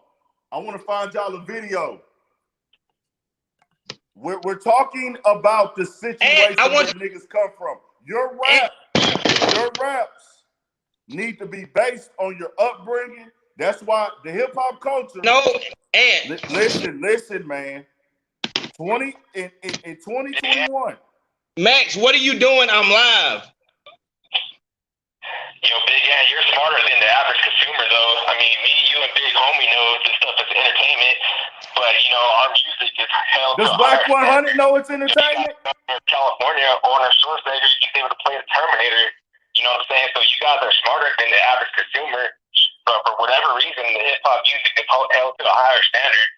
S4: I want to find y'all a video. We're talking about the situation where niggas come from. Your raps need to be based on your upbringing. That's why the hip hop culture. Listen, man. In 2021.
S3: Max, what are you doing? I'm live.
S7: Big Ant, you're smarter than the average consumer, though. I mean, me, you, and Big Homie know this stuff is entertainment, but, our music is held.
S4: Does Black 100 know it's entertainment?
S7: California, owner Schwarzenegger, he's able to play the Terminator. You know what I'm saying? So you guys are smarter than the average consumer, but for whatever reason, the hip-hop music is held to a higher standard,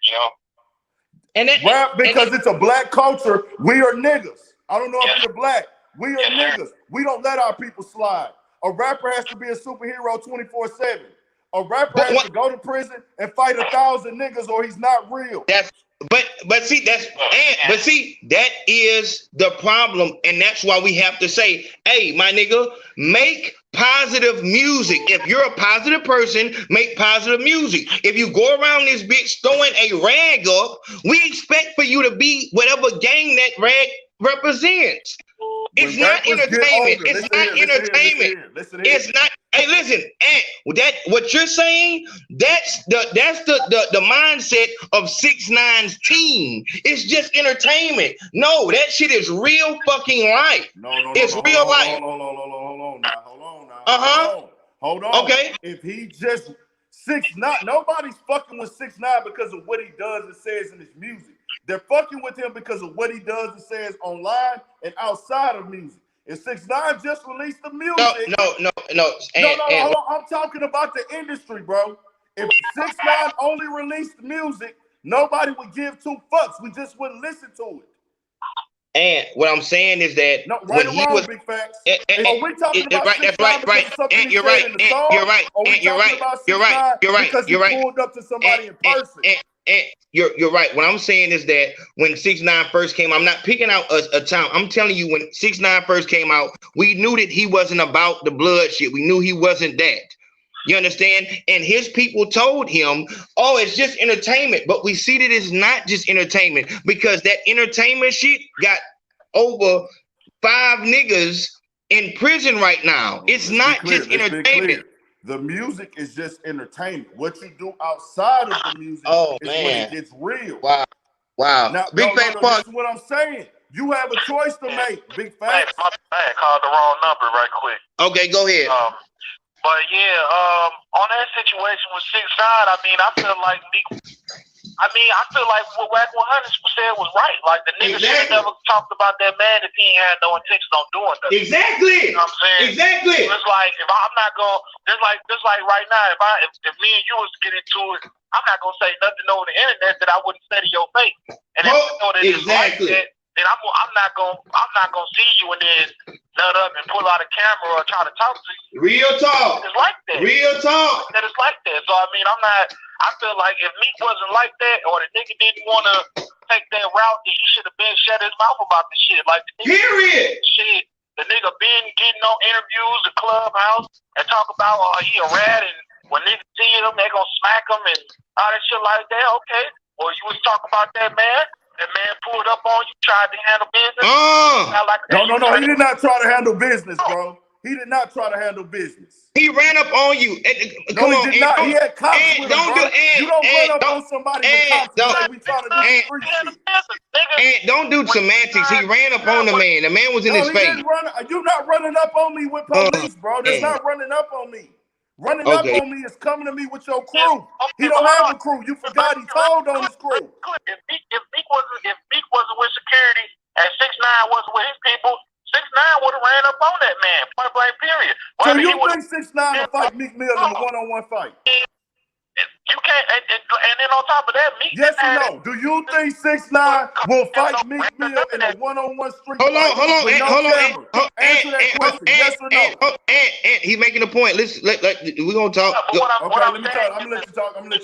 S4: Rap, because it's a black culture, we are niggas. I don't know if you're black. We are niggas. We don't let our people slide. A rapper has to be a superhero 24/7. A rapper has to go to prison and fight 1,000 niggas or he's not real.
S3: But see, that is the problem, and that's why we have to say, hey, my nigga, make positive music. If you're a positive person, make positive music. If you go around this bitch throwing a rag up, we expect for you to be whatever gang that rag represents. It's not entertainment. It's not entertainment. It's not. Hey, listen, that what you're saying, that's the mindset of 6ix9ine's team. It's just entertainment. No, that shit is real fucking life.
S4: No.
S3: It's real life.
S4: Hold on. Okay. If he just 6ix9ine, nobody's fucking with 6ix9ine because of what he does and says in his music. They're fucking with him because of what he does and says online and outside of music. If 6ix9ine just released the music.
S3: No.
S4: Hold on. I'm talking about the industry, bro. If 6ix9ine only released music, nobody would give two fucks. We just wouldn't listen to it.
S3: And what I'm saying is that
S4: No, right
S3: when
S4: or
S3: he
S4: wrong,
S3: was,
S4: big facts.
S3: and,
S4: Are we talking about
S3: right,
S4: 6
S3: that's
S4: 9
S3: right,
S4: because
S3: right,
S4: of something
S3: and
S4: he
S3: you're
S4: said
S3: right,
S4: in the
S3: and
S4: song?
S3: you're right,
S4: Are we
S3: and you're
S4: talking
S3: right,
S4: about 6
S3: you're right,
S4: 9
S3: you're right,
S4: because he
S3: you're right,
S4: pulled up to
S3: and,
S4: somebody in person?
S3: and you're right. What I'm saying is that when 6ix9ine first came, I'm not picking out a time. I'm telling you, when 6ix9ine first came out, we knew that he wasn't about the blood shit. We knew he wasn't that. You understand? And his people told him, oh, it's just entertainment. But we see that it's not just entertainment, because that entertainment shit got over 5 niggas in prison right now. It's
S4: Let's be
S3: not
S4: clear.
S3: just
S4: Let's be
S3: entertainment.
S4: clear. The music is just entertainment. What you do outside of the music is when it gets real.
S3: Wow. Wow.
S4: Now,
S3: Big
S4: no,
S3: Fat
S4: this
S3: Punk.
S4: is what I'm saying. You have a choice to make, Big
S7: Man,
S4: Facts.
S7: my bad, called the wrong number right quick.
S3: Okay, go ahead.
S7: But yeah, on that situation with 6ix9ine, I mean, I feel like what Wack 100 said was right. Like, the nigga should have never talked about that man if he ain't had no intention on doing nothing.
S3: Exactly.
S7: You know what I'm saying?
S3: Exactly.
S7: It's like, if I'm not going, just like right now, if me and you was to get into it, I'm not gonna say nothing over the internet that I wouldn't say to your face. And if you know that it's like that, then I'm not gonna see you and then nut up and pull out a camera or try to talk to you.
S3: Real talk.
S7: It's like that.
S3: Real talk.
S7: That it's like that. So I mean, I feel like if Meek wasn't like that, or the nigga didn't want to take that route, then he should have been shut his mouth about the shit. Like the nigga,
S3: period.
S7: Shit, the nigga been getting on interviews, the clubhouse, and talk about he a rat, and when niggas see him, they gonna smack him and all that shit like that. Okay, well you was talking about that man. That man pulled up on you, tried to handle business.
S4: No, he did not try to handle business, bro. He did not try to handle business.
S3: He ran up on you.
S4: No, he did not. He had cops with him, bro. You don't run up on somebody with cops and say we trying to do some free shit.
S3: And don't do semantics. He ran up on the man. The man was in his face.
S4: You're not running up on me with police, bro. That's not running up on me. Running up on me is coming to me with your crew. He don't have a crew. You forgot he told on his crew.
S7: If Meek wasn't with security and 6ix9ine wasn't with his people, 6ix9ine would have ran up on that man. Point blank, period.
S4: So you think 6ix9ine will fight Meek Mill in a one-on-one fight?
S7: You can't, and then on top of that, Meek.
S4: Yes or no? Do you think 6ix9ine will fight Meek Mill in a one-on-one street fight? Hold on. Answer that question. Yes or no?
S3: And he's making a point. We're gonna talk.
S4: Okay, let me talk. I'm gonna let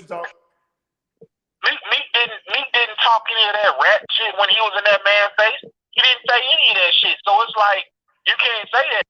S4: you talk.
S7: Meek didn't talk any of that rat shit when he was in that man's face. He didn't say any of that shit. So it's like you can't say that.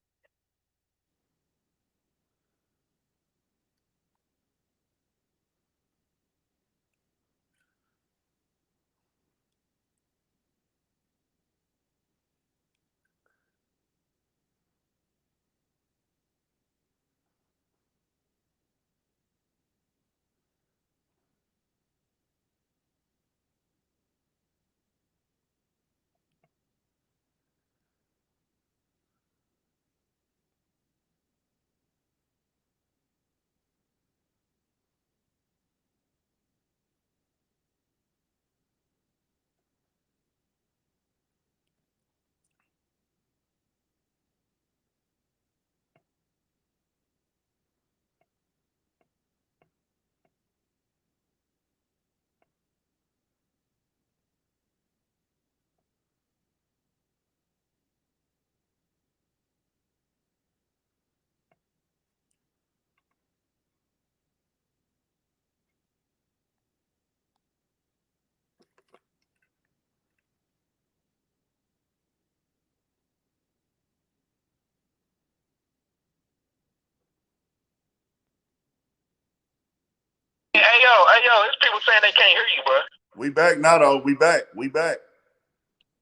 S7: Hey yo, there's people saying they can't hear you, bro.
S4: We back now, though. We back.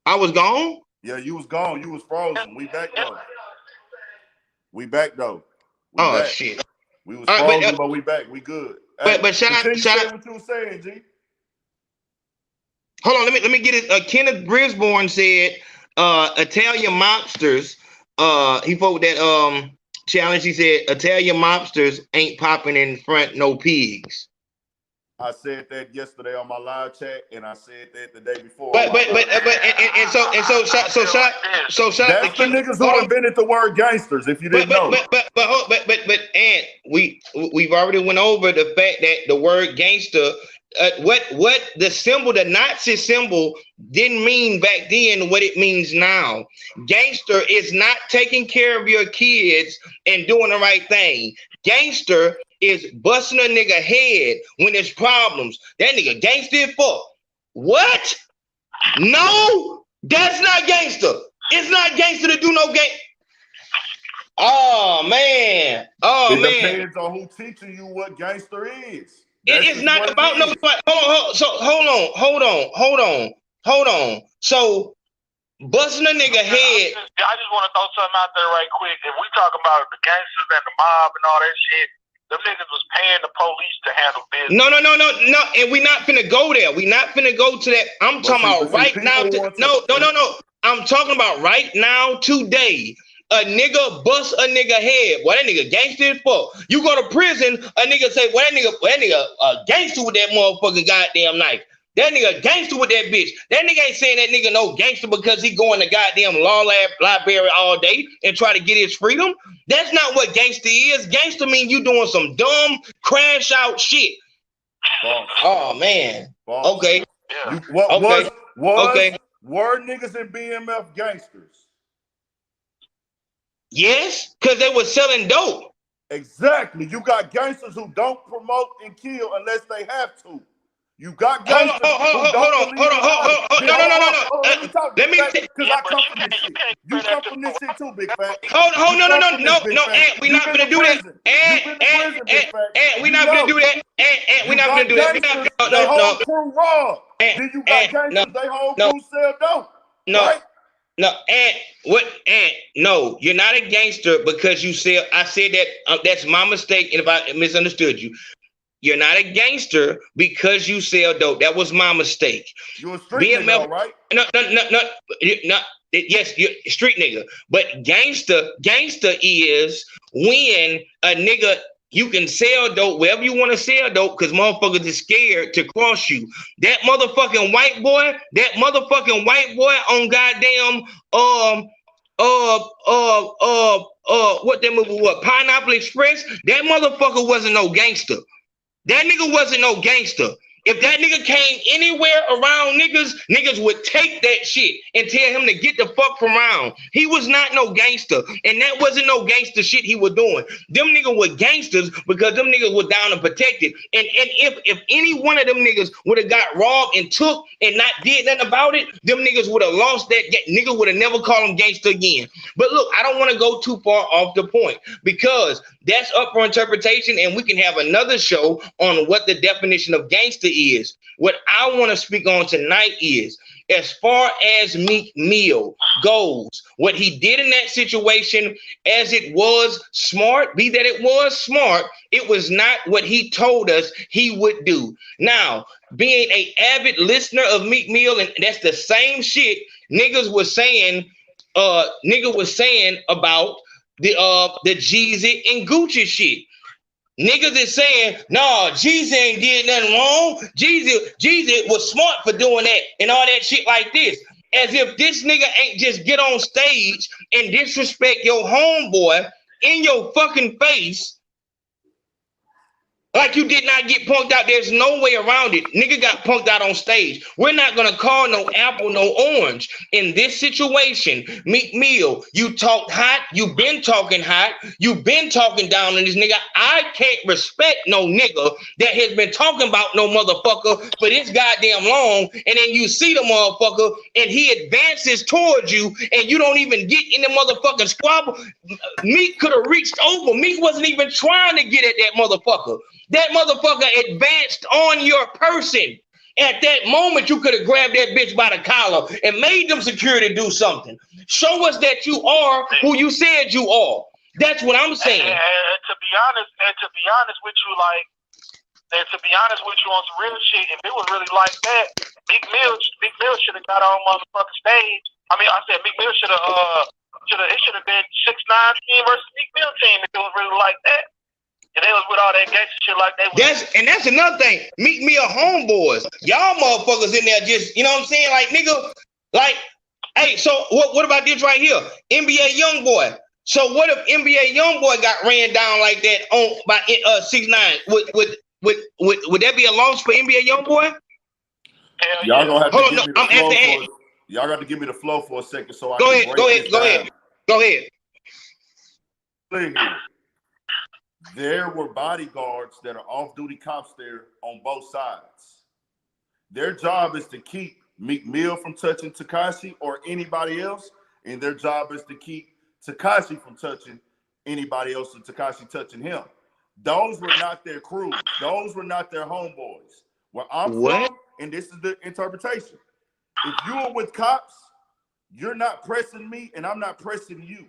S3: I was gone?
S4: Yeah, you was gone. You was frozen. We back, though. We back.
S3: Shit.
S4: We was frozen, but we back. We good.
S3: But shout out.
S4: What you were saying, G.
S3: Hold on, let me get it. Kenneth Brisborn said, Italian mobsters. He fought that challenge. He said, Italian mobsters ain't popping in front no pigs.
S4: I said that yesterday on my live chat, and I said that the day before.
S3: So shut up.
S4: That's the niggas who invented the word gangsters. If you didn't know.
S3: And we've already went over the fact that the word gangster what the symbol, the Nazi symbol, didn't mean back then what it means now. Gangster is not taking care of your kids and doing the right thing. Gangster is busting a nigga head when there's problems. That nigga gangster as fuck. What? No, that's not gangster. It's not gangster to do no gang. Oh man. Oh
S4: it
S3: man.
S4: depends on who teaching you what gangster is.
S3: It is not about no. Hold on. So busting a nigga head.
S7: I just want to throw something out there right quick. If we talk about the gangsters and the mob and all that shit, them niggas was paying the police to handle business.
S3: No. And we not finna go there. We not finna go to that. I'm talking about right now. No. I'm talking about right now, today. A nigga bust a nigga head. Boy, that nigga gangster as fuck. You go to prison, a nigga say, well, that nigga gangster with that motherfucking goddamn knife. That nigga gangster with that bitch. That nigga ain't saying that nigga no gangster because he going to goddamn law library all day and try to get his freedom. That's not what gangster is. Gangster mean you doing some dumb crash out shit.
S4: False.
S3: Oh man.
S4: False.
S3: Okay.
S7: Yeah.
S4: Were niggas in BMF gangsters?
S3: Yes, because they were selling dope.
S4: Exactly. You got gangsters who don't promote and kill unless they have to. You got gangsters
S3: hold on. Let me
S4: because I come from this shit. You come from this shit too, big fat.
S3: No, Ant, we not gonna do that. Ant, we not gonna do that. Ant, we not gonna do that.
S4: They whole crew raw. Then you got gangsters, they whole crew sell dope. Right?
S3: No, you're not a gangster because you sell. I said that that's my mistake, and if I misunderstood you. You're not a gangster because you sell dope. That was my mistake.
S4: You're a street nigga, right?
S3: No. Yes, you're a street nigga. But gangster is when a nigga, you can sell dope wherever you want to sell dope because motherfuckers is scared to cross you. That motherfucking white boy on goddamn what that movie was? Pineapple Express. That motherfucker wasn't no gangster. That nigga wasn't no gangster. If that nigga came anywhere around niggas would take that shit and tell him to get the fuck from around. He was not no gangster, and that wasn't no gangster shit he was doing. Them niggas were gangsters because them niggas were down and protected. And if any one of them niggas would have got robbed and took and not did nothing about it, them niggas would have lost that. Nigga would have never called him gangster again. But look, I don't want to go too far off the point because that's up for interpretation, and we can have another show on what the definition of gangster is. What I want to speak on tonight is, as far as Meek Mill goes, what he did in that situation, as it was smart, be that it was smart, it was not what he told us he would do. Now, being an avid listener of Meek Mill, and that's the same shit niggas was saying about the Jeezy and Gucci shit. Niggas is saying, no, Jeezy ain't did nothing wrong. Jeezy was smart for doing that and all that shit like this. As if this nigga ain't just get on stage and disrespect your homeboy in your fucking face. Like you did not get punked out. There's no way around it. Nigga got punked out on stage. We're not gonna call no apple no orange. In this situation, Meek Mill, you talked hot. You been talking hot. You been talking down on this nigga. I can't respect no nigga that has been talking about no motherfucker for this goddamn long. And then you see the motherfucker and he advances towards you and you don't even get in the motherfucking squabble. Meek could have reached over. Meek wasn't even trying to get at that motherfucker. That motherfucker advanced on your person. At that moment, you could have grabbed that bitch by the collar and made them security do something. Show us that you are who you said you are. That's what I'm saying.
S7: And to be honest with you, on some real shit, if it was really like that, Meek Mill should have got on motherfucking stage. I mean, I said Meek Mill should have been 6ix9ine team versus Meek Mill team if it was really like that. And they was with all that gangster shit like they was.
S3: That's another thing. Meek Mill homeboys. Y'all motherfuckers in there just, you know what I'm saying? Like, nigga, like, hey, so what about this right here? NBA Youngboy. So what if NBA Youngboy got ran down like that by 6ix9ine with would that be a loss for NBA YoungBoy?
S4: Y'all gonna have to give me the
S3: I'm
S4: flow
S3: asking.
S4: y'all got to give me the flow for a second so I
S3: Go
S4: can
S3: ahead.
S4: break
S3: Go
S4: this
S3: ahead. Go
S4: down.
S3: ahead. Go ahead.
S4: Here. There were bodyguards that are off-duty cops there on both sides. Their job is to keep Meek Mill from touching tekashi or anybody else, and their job is to keep tekashi from touching anybody else and tekashi touching him. Those were not their crews. Those were not their homeboys. Where I'm from, and this is the interpretation. If you are with cops, you're not pressing me, and I'm not pressing you.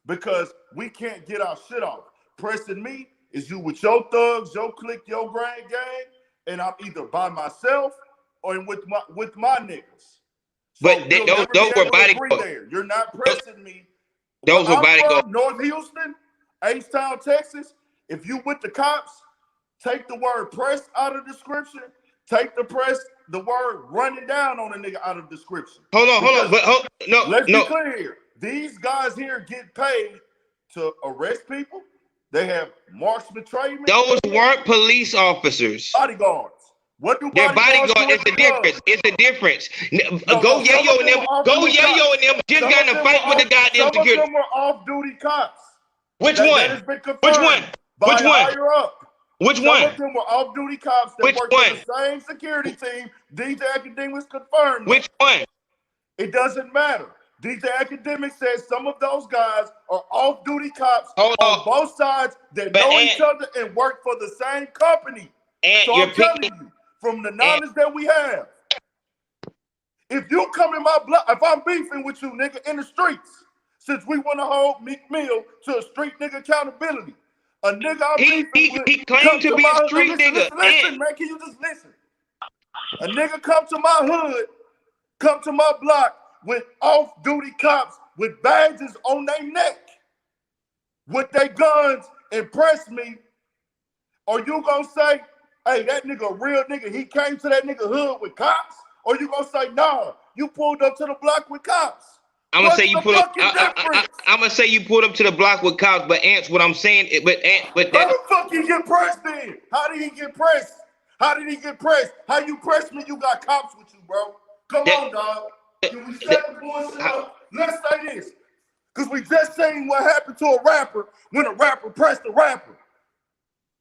S4: Because we can't get our shit off. Pressing me is you with your thugs, your clique, your grand gang, and I'm either by myself or with my niggas. So
S3: But those were bodyguards.
S4: You're not pressing me.
S3: Those were bodyguards.
S4: From North Houston, H-Town, Texas. If you with the cops, take the word press out of description. Take the word running down on a nigga out of description.
S3: Hold on.
S4: Let's be clear here. These guys here get paid to arrest people. They have marksman training.
S3: Those weren't police officers.
S4: Bodyguards. What do
S3: they're bodyguards?
S4: It's
S3: a difference. It's a difference. Go Yayo and them. Go Yayo and them. Just got in a fight with the goddamn security.
S4: Some of them were off-duty cops.
S3: Which one? Which one? Which one? Which one?
S4: Some of them were off-duty cops that worked for the same security team. DJ Academics confirmed.
S3: Which one?
S4: It doesn't matter. DJ Academics says some of those guys are off-duty cops on both sides that know each other and work for the same company. So I'm telling you, from the knowledge that we have, if you come in my block, if I'm beefing with you, nigga, in the streets, since we want to hold Meek Mill to a street nigga accountability, a nigga I'm beefing with,
S3: he claimed to be a street nigga.
S4: Listen, man, can you just listen? A nigga come to my hood, come to my block with off-duty cops with badges on their neck, with their guns, and press me, are you gonna say, hey, that nigga a real nigga, he came to that nigga hood with cops? Or you gonna say, nah, you pulled up to the block with cops?
S3: I'm gonna say you pulled up. I'm gonna say you pulled up to the block with cops, but Ants, what I'm saying, but that.
S4: How the fuck you get pressed then? How did he get pressed? How did he get pressed? How you pressed me? You got cops with you, bro. Come on, dog. Can we set the bullshit up? Let's say this, because we just seen what happened to a rapper when a rapper pressed a rapper.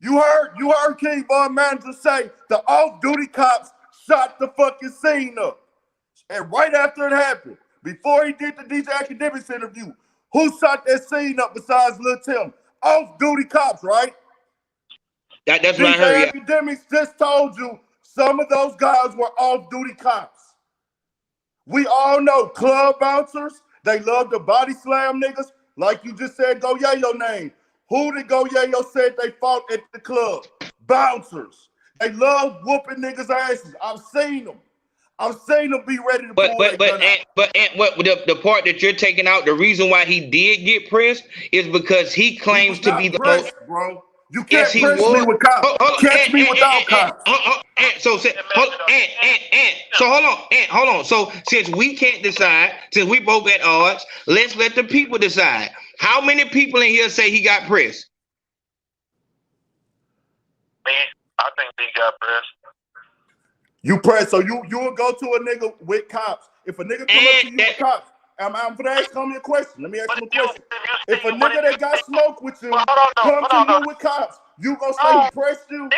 S4: You heard King Von Manager say the off-duty cops shot the fucking scene up. And right after it happened, before he did the DJ Academics interview, who shot that scene up besides Lil Tim? Off-duty cops, right?
S3: That's what I heard.
S4: DJ Academics just told you some of those guys were off-duty cops. We all know club bouncers, they love to body slam niggas. Like you just said, Go Yayo name. Who did Go Yayo said they fought at the club? Bouncers. They love whooping niggas' asses. I've seen them. I've seen them be ready to pull
S3: what the part that you're taking out, the reason why he did get pressed is because he claims to be the most,
S4: bro. You can't press me with cops. Catch me without cops.
S3: So hold on. So since we can't decide, since we both at odds, let's let the people decide. How many people in here say he got pressed?
S7: Me, I think he got pressed.
S4: You press, so you will go to a nigga with cops. If a nigga come up to you with cops, I'm gonna ask him a question. Let me ask him a question. If a nigga that got smoke with you come to you with cops, you gonna say he pressed you?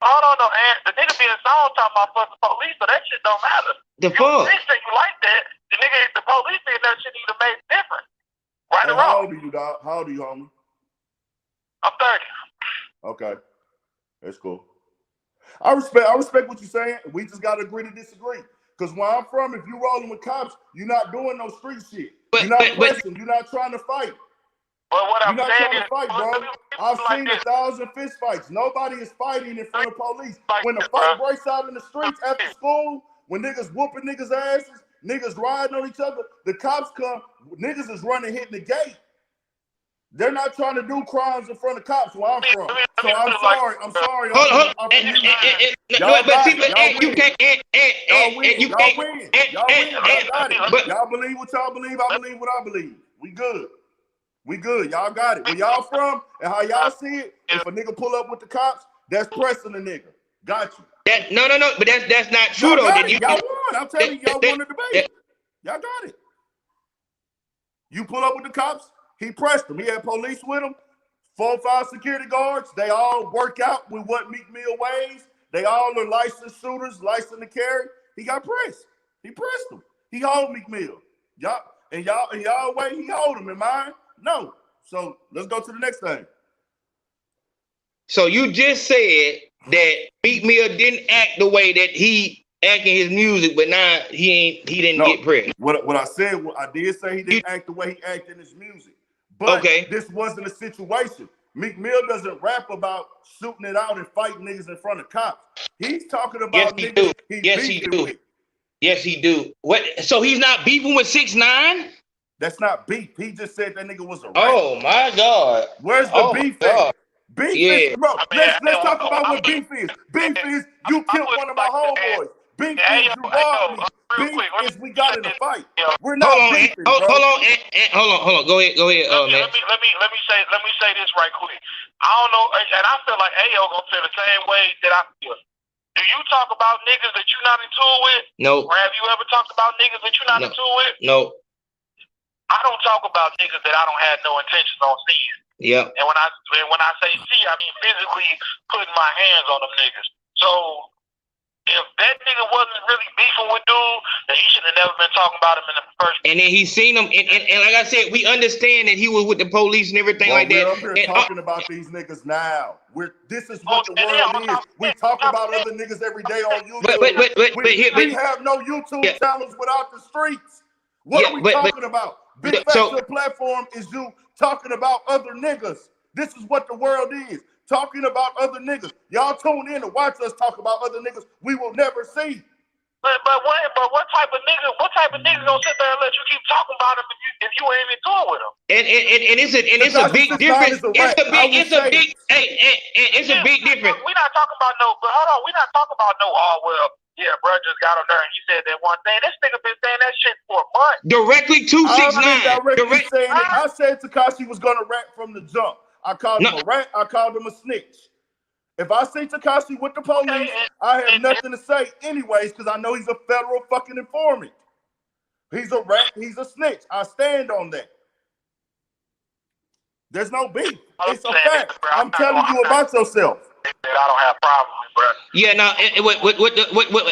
S7: Hold on, the nigga being song talking about fucking police, so that shit don't matter.
S3: The fuck?
S7: If you like that, the police did that shit need to make it different. Right or wrong?
S4: How old are you, dog? How old are you, homie?
S7: I'm 30.
S4: Okay. That's cool. I respect what you're saying. We just gotta agree to disagree. Because where I'm from, if you rolling with cops, you're not doing no street shit. You're not pressing. You're not trying to fight.
S7: But what
S4: you're not trying to fight, bro. I've seen 1,000 fist fights. Nobody is fighting in front of police. When the fight breaks out in the streets after school, when niggas whooping niggas' asses, niggas riding on each other, the cops come, niggas is running, hitting the gate. They're not trying to do crimes in front of cops where I'm from. So I'm sorry.
S3: Hold on. You can't.
S4: Y'all win. Y'all believe what y'all believe. I believe what I believe. We good. Y'all got it. Where y'all from and how y'all see it, if a nigga pull up with the cops, That's pressing the nigga. Got you.
S3: No, but that's not true
S4: Y'all
S3: though.
S4: got it. Y'all won. I'm telling you, y'all won the debate. Y'all got it. You pull up with the cops. He pressed him. He had police with him. 4 or 5 security guards. They all work out with what Meek Mill weighs. They all are licensed shooters, licensed to carry. He got pressed. He pressed him. He hold Meek Mill. Y'all way he hold him. Am I? No. So let's go to the next thing.
S3: So you just said that Meek Mill didn't act the way that he act in his music, but now he didn't get pressed.
S4: What I said, I did say he didn't act the way he acted in his music. But this wasn't a situation. Meek Mill doesn't rap about shooting it out and fighting niggas in front of cops. He's talking about niggas he's beefing with.
S3: Yes, he do. What? So he's not beefing with 6ix9ine?
S4: That's not beef. He just said that nigga was a rapper.
S3: Oh my God.
S4: Where's the beef at? Beef is, bro, let's talk about what beef is. Beef is you killed one of my homeboys. Beef is you robbed me. Beef is we got in a fight. We're not beefing, bro.
S3: Hold on. Go ahead, man.
S7: Let me say this right quick. I don't know, and I feel like Ayo gonna feel the same way that I feel. Do you talk about niggas that you're not in tune with?
S3: No.
S7: Or have you ever talked about niggas that you're not in tune with?
S3: No.
S7: I don't talk about niggas that I don't have no intentions on seeing.
S3: Yeah.
S7: And when I say see, I mean physically putting my hands on them niggas. So if that nigga wasn't really beefing with dude, then he should have never been talking about him in the first place.
S3: And then he seen him, and like I said, we understand that he was with the police and everything like that.
S4: We're up here talking about these niggas now. This is what the world is. We talk about other niggas every day on YouTube. We have no YouTube channels without the streets. What are we talking about? Big Factual platform is you talking about other niggas. This is what the world is. Talking about other niggas. Y'all tune in to watch us talk about other niggas we will never see.
S7: But what type of nigga gonna sit there and let you keep talking about him if you ain't in tour with him?
S3: And it's a big difference. It's a big difference.
S7: We're not talking about no. But hold on, we're not talking about no. Oh well, yeah, bro, just got on there and he said that one thing. This nigga been saying that shit for a month.
S3: Directly to 6ix9ine.
S4: I said Tekashi was gonna rap from the jump. I called him a rat. I called him a snitch. If I see Tekashi with the police, I have nothing to say anyways because I know he's a federal fucking informant. He's a rat. He's a snitch. I stand on that. There's no beef. It's a fact. I'm telling you about yourself.
S7: That I don't have problems with, bro.
S3: Yeah, no.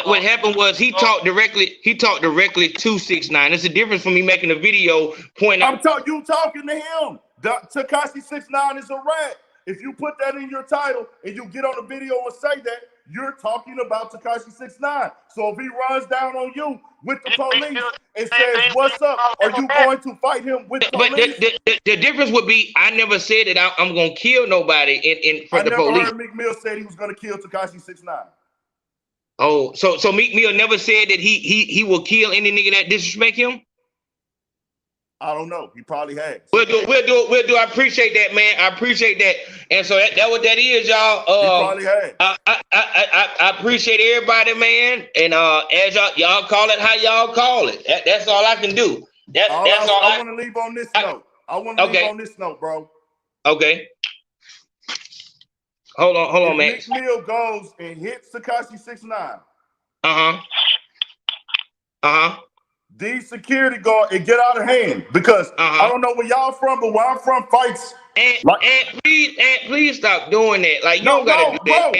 S3: What happened was he talked directly. He talked directly to 6ix9ine. There's a difference from me making a video pointing out.
S4: You talking to him. Tekashi 6ix9ine is a rat. If you put that in your title and you get on the video and say that, you're talking about Tekashi 6ix9ine. So if he runs down on you with the police and says, "What's up?" Are you going to fight him with the police?
S3: But the difference would be, I never said that I'm gonna kill nobody in front of the police.
S4: I never heard Meek Mill said he was gonna kill Tekashi 6ix9ine.
S3: Oh, so Meek Mill never said that he will kill any nigga that disrespect him?
S4: I don't know. He probably has.
S3: We'll do. I appreciate that, man. I appreciate that. And so that what that is, y'all.
S4: He probably has.
S3: I appreciate everybody, man. And as y'all call it how y'all call it. That's all I can do. That's all I
S4: want to leave on this note. I want to leave on this note, bro.
S3: Okay. Hold on, man.
S4: Meek Mill goes and hits Tekashi 6ix9ine. These security guards, it get out of hand because I don't know where y'all from, but where I'm from, fights.
S3: And please stop doing that. Like you don't gotta do that.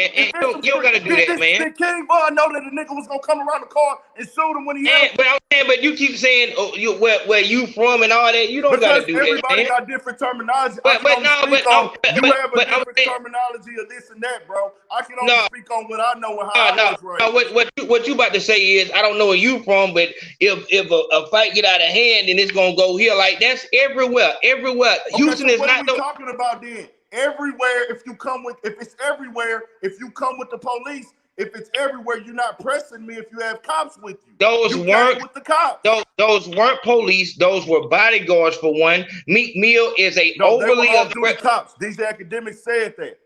S3: You don't gotta do that, man.
S4: The King Von know that the nigga was gonna come around the car and shoot him when he had.
S3: But you keep saying where you from and all that. You don't gotta do that.
S4: Everybody got different terminology. You have a different terminology of this and that, bro. I can only speak on what I know and how I was raised.
S3: What you about to say is I don't know where you from, but if a fight get out of hand and it's gonna go here, like that's everywhere. Houston is not
S4: talking about then. Everywhere, if you come with the police, if it's everywhere, you're not pressing me if you have cops with you.
S3: Those weren't
S4: with the cops.
S3: Those weren't police. Those were bodyguards for one. Meek Mill is overly aggressive.
S4: Cops. These academics said that.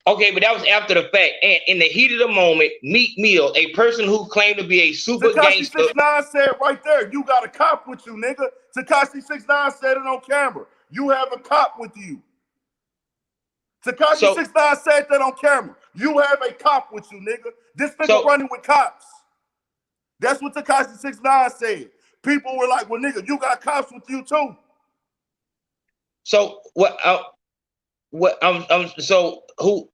S3: Okay, but that was after the fact. And in the heat of the moment, Meek Mill, a person who claimed to be a super gangster.
S4: Tekashi 6ix9ine said right there, you got a cop with you, nigga. Tekashi 6ix9ine said it on camera. You have a cop with you. Tekashi 6ix9ine said that on camera. You have a cop with you, nigga. This nigga
S3: So-
S4: running with cops. That's what Tekashi 6ix9ine said. People were like, well, nigga, you got cops with you too.
S3: So what? So who?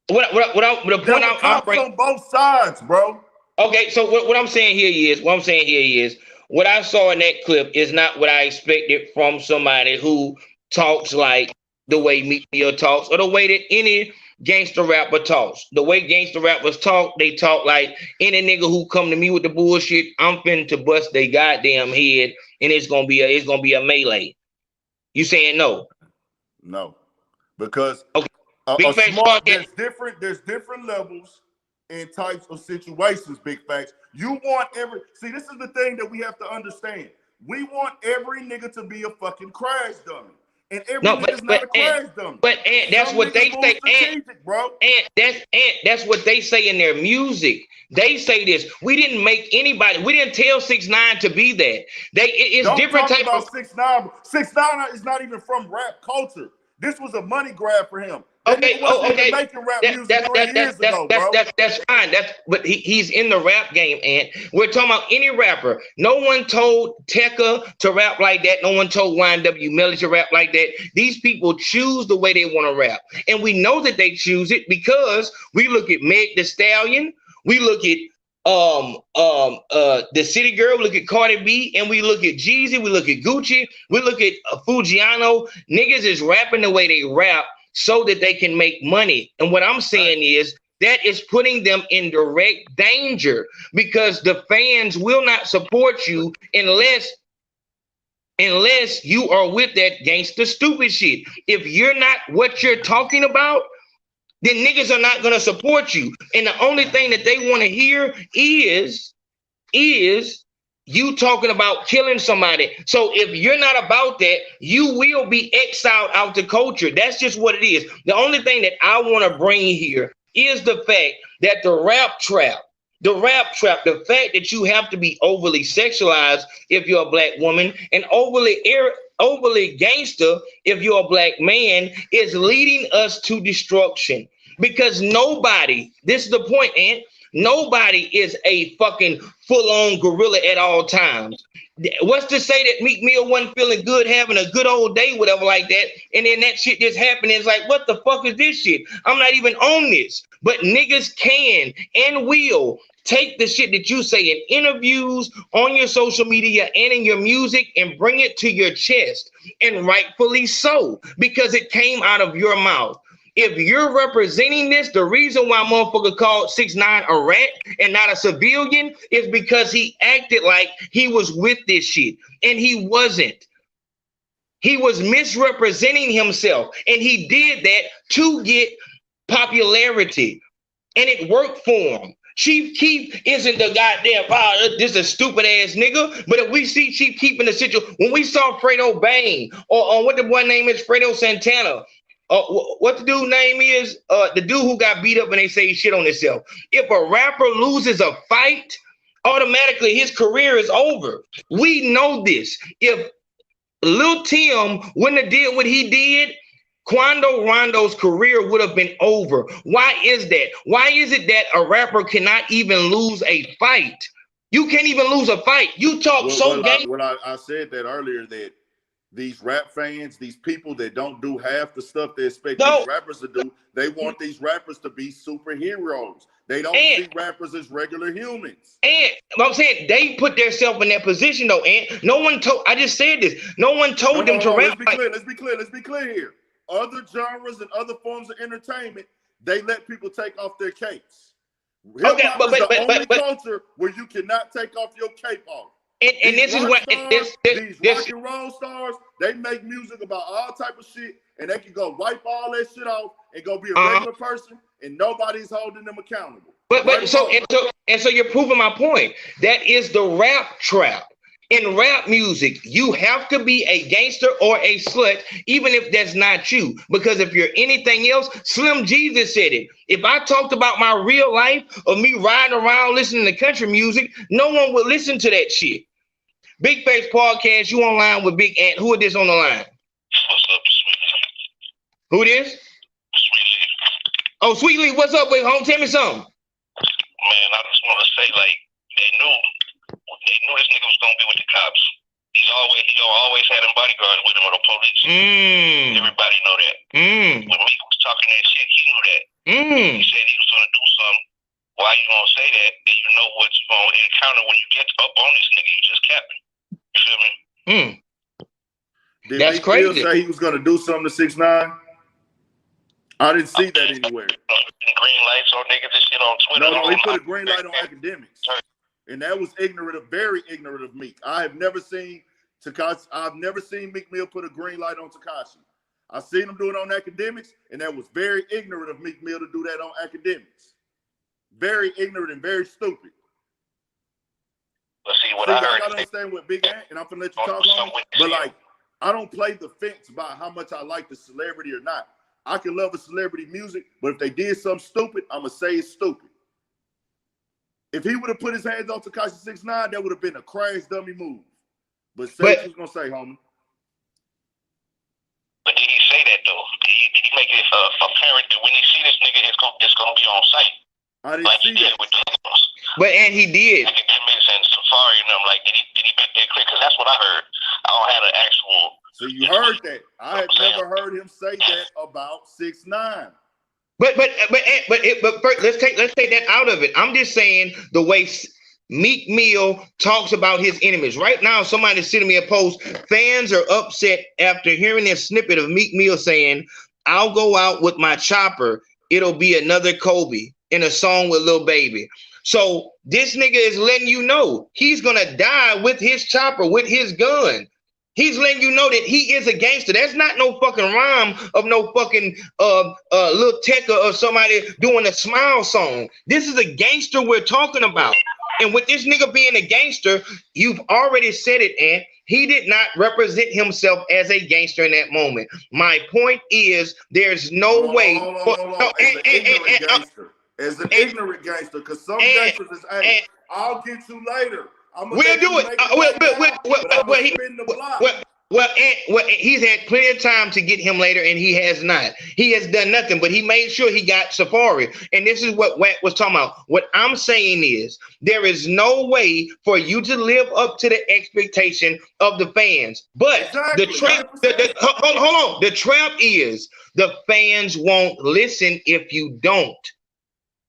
S3: The point I'm bringing
S4: on both sides, bro.
S3: Okay, so what I'm saying here is what I saw in that clip is not what I expected from somebody who talks like the way Meek Mill talks or the way that any gangster rapper talks. The way gangster rappers talk, they talk like any nigga who come to me with the bullshit, I'm finna to bust their goddamn head, and it's gonna be a melee. You saying no?
S4: No, because
S3: Okay.
S4: there's different levels and types of situations, big facts. You want this is the thing that we have to understand. We want every nigga to be a fucking crash dummy. And every nigga's not a crash dummy.
S3: But that's what they say,
S4: bro.
S3: That's what they say in their music. They say this. We didn't tell 6ix9ine to be that. It's
S4: Don't
S3: different
S4: talk
S3: type
S4: about
S3: of
S4: 6ix9ine. 6ix9ine is not even from rap culture. This was a money grab for him.
S3: Okay.
S4: Making rap music 3 years ago, bro.
S3: That's fine. But he's in the rap game, and we're talking about any rapper. No one told Tekka to rap like that. No one told YNW Melly to rap like that. These people choose the way they want to rap, and we know that they choose it because we look at Meg Thee Stallion, we look at the City Girl, we look at Cardi B, and we look at Jeezy, we look at Gucci, we look at Fujiano. Niggas is rapping the way they rap so that they can make money. And what I'm saying is that is putting them in direct danger because the fans will not support you unless you are with that gangster stupid shit. If you're not what you're talking about, then niggas are not going to support you. And the only thing that they want to hear is you talking about killing somebody. So if you're not about that, you will be exiled out the culture. That's just what it is. The only thing that I want to bring here is the fact that the rap trap, the fact that you have to be overly sexualized if you're a black woman and overly gangster if you're a black man is leading us to destruction. Because this is the point, Ant, nobody is a fucking full-on gorilla at all times. What's to say that Meek Mill wasn't feeling good, having a good old day, whatever like that, and then that shit just happened? It's like, what the fuck is this shit? I'm not even on this. But niggas can and will take the shit that you say in interviews, on your social media, and in your music and bring it to your chest. And rightfully so, because it came out of your mouth. If you're representing this, the reason why motherfucker called 6ix9ine a rat and not a civilian is because he acted like he was with this shit. And he wasn't. He was misrepresenting himself. And he did that to get popularity. And it worked for him. Chief Keef isn't the goddamn, this is a stupid ass nigga. But if we see Chief Keef in the situation, when we saw Fredo Bang, or what the boy name is, Fredo Santana, what the dude name is, the dude who got beat up and they say he shit on himself. If a rapper loses a fight, automatically his career is over. We know this. If Lil Tim wouldn't have did what he did, Quando Rondo's career would have been over. Why is that? Why is it that a rapper cannot even lose a fight? You can't even lose a fight. You talk
S4: I said that earlier, that these rap fans, these people that don't do half the stuff they expect these rappers to do, they want these rappers to be superheroes. They don't see rappers as regular humans.
S3: And I'm saying they put themselves in that position though, and no one told, I just said this, no one told them to rap.
S4: Let's be clear here. Other genres and other forms of entertainment, they let people take off their capes. Hip-hop is the only culture where you cannot take off your cape off.
S3: And this is what
S4: these rock and roll stars, they make music about all type of shit, and they can go wipe all that shit off and go be a regular person, and nobody's holding them accountable.
S3: So you're proving my point. That is the rap trap. In rap music, you have to be a gangster or a slut, even if that's not you. Because if you're anything else, Slim Jesus said it. If I talked about my real life of me riding around listening to country music, no one would listen to that shit. Big Face Podcast, you online with Big Ant. Who is this on the line?
S7: What's up, sweet?
S3: Who it is?
S7: Sweet.
S3: Oh, Sweetly, what's up, big home? Tell me something.
S7: Man, I just want to say, like, they knew this nigga was gonna be with the cops. He always had them bodyguards with him or the police. Everybody know that. When Meek was talking that shit, he knew that. He said he was gonna do something. Why you gonna say that? Then you know what you gonna encounter when you get up on this nigga. You just capping. You feel me?
S4: Did
S3: That's
S4: Meek Mill
S3: crazy.
S4: say he was gonna do something to 6ix9ine? I didn't see that anywhere.
S7: Green lights on niggas and shit on Twitter.
S4: No, he put a green light on academics. And that was very ignorant of Meek. I've never seen Meek Mill put a green light on Tekashi. I've seen him do it on academics, and that was very ignorant of Meek Mill to do that on academics. Very ignorant and very stupid.
S7: Let's see what
S4: I
S7: I heard.
S4: gotta understand what Big Ant, and I'm gonna let you talk on it. But like, I don't play the fence by how much I like the celebrity or not. I can love a celebrity music, but if they did something stupid, I'm gonna say it's stupid. If he would have put his hands on Tekashi 6ix9ine, that would have been a crash dummy move. But say what you was gonna say, homie.
S7: But did he say that though? Did he make it apparent that when he see this nigga, it's gonna be on site?
S4: I didn't see that.
S7: With the others.
S3: And he did.
S7: Like Academics and Safari and them, like, did he make that clear? Because that's what I heard. I don't have an actual.
S4: So you heard that. I had never heard him say that about 6ix9ine.
S3: But first, let's take that out of it. I'm just saying the way Meek Mill talks about his enemies. Right now, somebody's sending me a post. Fans are upset after hearing this snippet of Meek Mill saying, "I'll go out with my chopper. It'll be another Kobe," in a song with Lil Baby. So this nigga is letting you know he's gonna die with his chopper, with his gun. He's letting you know that he is a gangster. That's not no fucking rhyme of no fucking Lil Tecca or somebody doing a smile song. This is a gangster we're talking about. And with this nigga being a gangster, you've already said it, and he did not represent himself as a gangster in that moment. My point is, there's no way.
S4: As an ignorant gangster, because some gangsters is, hey, I'll get you later.
S3: We'll do it. He's had plenty of time to get him later, and he has not. He has done nothing, but he made sure he got Safari. And this is what Wack was talking about. What I'm saying is, there is no way for you to live up to the expectation of the fans. But
S4: exactly.
S3: the trap, hold on. The trap is the fans won't listen if you don't.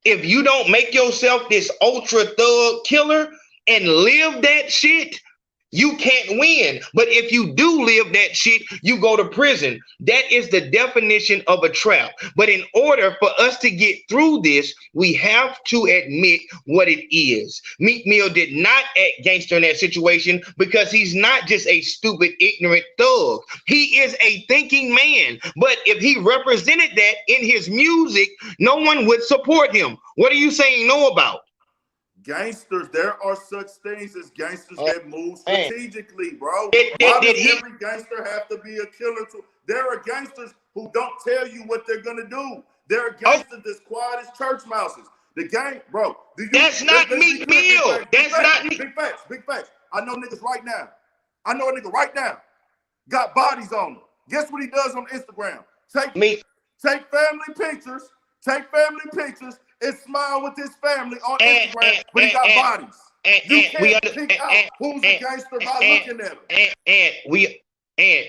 S3: If you don't make yourself this ultra thug killer and live that shit, you can't win. But if you do live that shit, you go to prison. That is the definition of a trap. But in order for us to get through this, we have to admit what it is. Meek Mill did not act gangster in that situation because he's not just a stupid, ignorant thug. He is a thinking man. But if he represented that in his music, no one would support him. What are you saying no about?
S4: Gangsters, there are such things as gangsters that move strategically, bro. Why does every gangster have to be a killer? There are gangsters who don't tell you what they're gonna do. There are gangsters that's quiet as church mouses. The gang, bro.
S3: That's not Meek Mill. That's not me.
S4: Big facts, big facts. I know niggas right now. I know a nigga right now got bodies on him. Guess what he does on Instagram? Take family pictures. And smile with his family on Instagram, but he got bodies. You can't pick out who's a gangster by looking at him.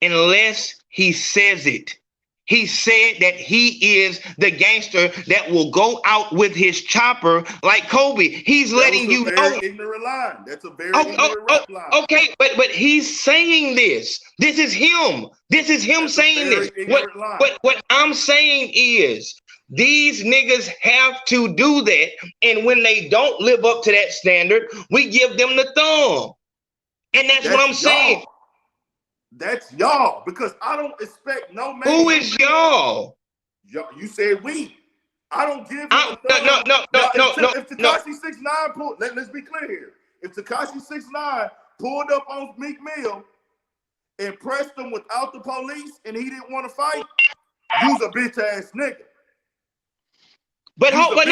S3: Unless he says it. He said that he is the gangster that will go out with his chopper like Kobe. He's letting you know.
S4: Ignorant line. That's a very ignorant line.
S3: Okay, but he's saying this. This is him. This is him saying this. What I'm saying is, these niggas have to do that, and when they don't live up to that standard, we give them the thumb. And that's what I'm saying.
S4: That's y'all, because I don't expect no man.
S3: Who is y'all?
S4: You said we. I don't give him a thumb.
S3: No.
S4: If Tekashi 6ix9ine pulled, let's be clear here. If Tekashi 6ix9ine pulled up on Meek Mill and pressed him without the police and he didn't want to fight, you's a bitch ass nigga.
S3: But hold on.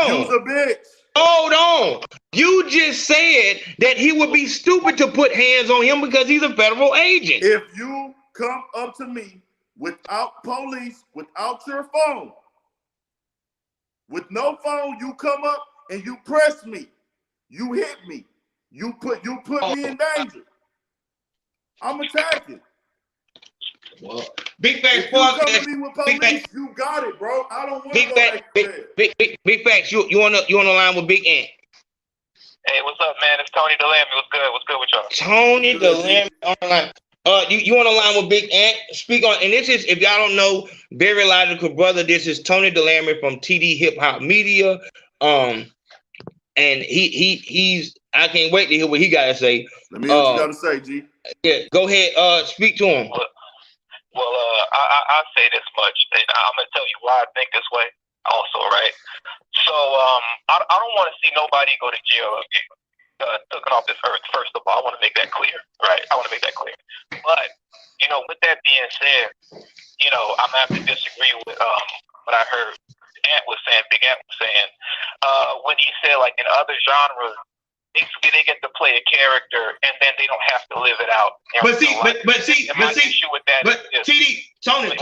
S4: You's a bitch.
S3: Hold on. You just said that he would be stupid to put hands on him because he's a federal agent.
S4: If you come up to me without police, without your phone, with no phone, you come up and you press me. You hit me. You put me in danger. I'm attacking.
S3: Well, Big Facts
S4: If you come
S3: Podcast.
S4: to me with police, you got it, bro. I don't want to
S3: Big
S4: go
S3: Facts.
S4: back to jail.
S3: Big Facts. You on the line with Big Ant?
S7: Hey, what's up, man? It's Tony DeLamy. What's good? What's good with y'all?
S3: Tony DeLamy on the line. You on the line with Big Ant? Speak on, and this is, if y'all don't know, very logical brother. This is Tony DeLamy from TD Hip Hop Media. And he's. I can't wait to hear what he got to say.
S4: Let me hear what you got to say, G.
S3: Yeah, go ahead. Speak to him.
S7: Well, I'll say this much, and I'm gonna tell you why I think this way. Also, right? So, I don't want to see nobody go to jail taken off this earth. First of all, I want to make that clear, right? I want to make that clear. But with that being said, I'm gonna have to disagree with what I heard Big Ant was saying, when he said like in other genres, basically they get to play a character and then they don't have to live it out.
S3: But see,
S7: issue with that is
S3: TD, Tony,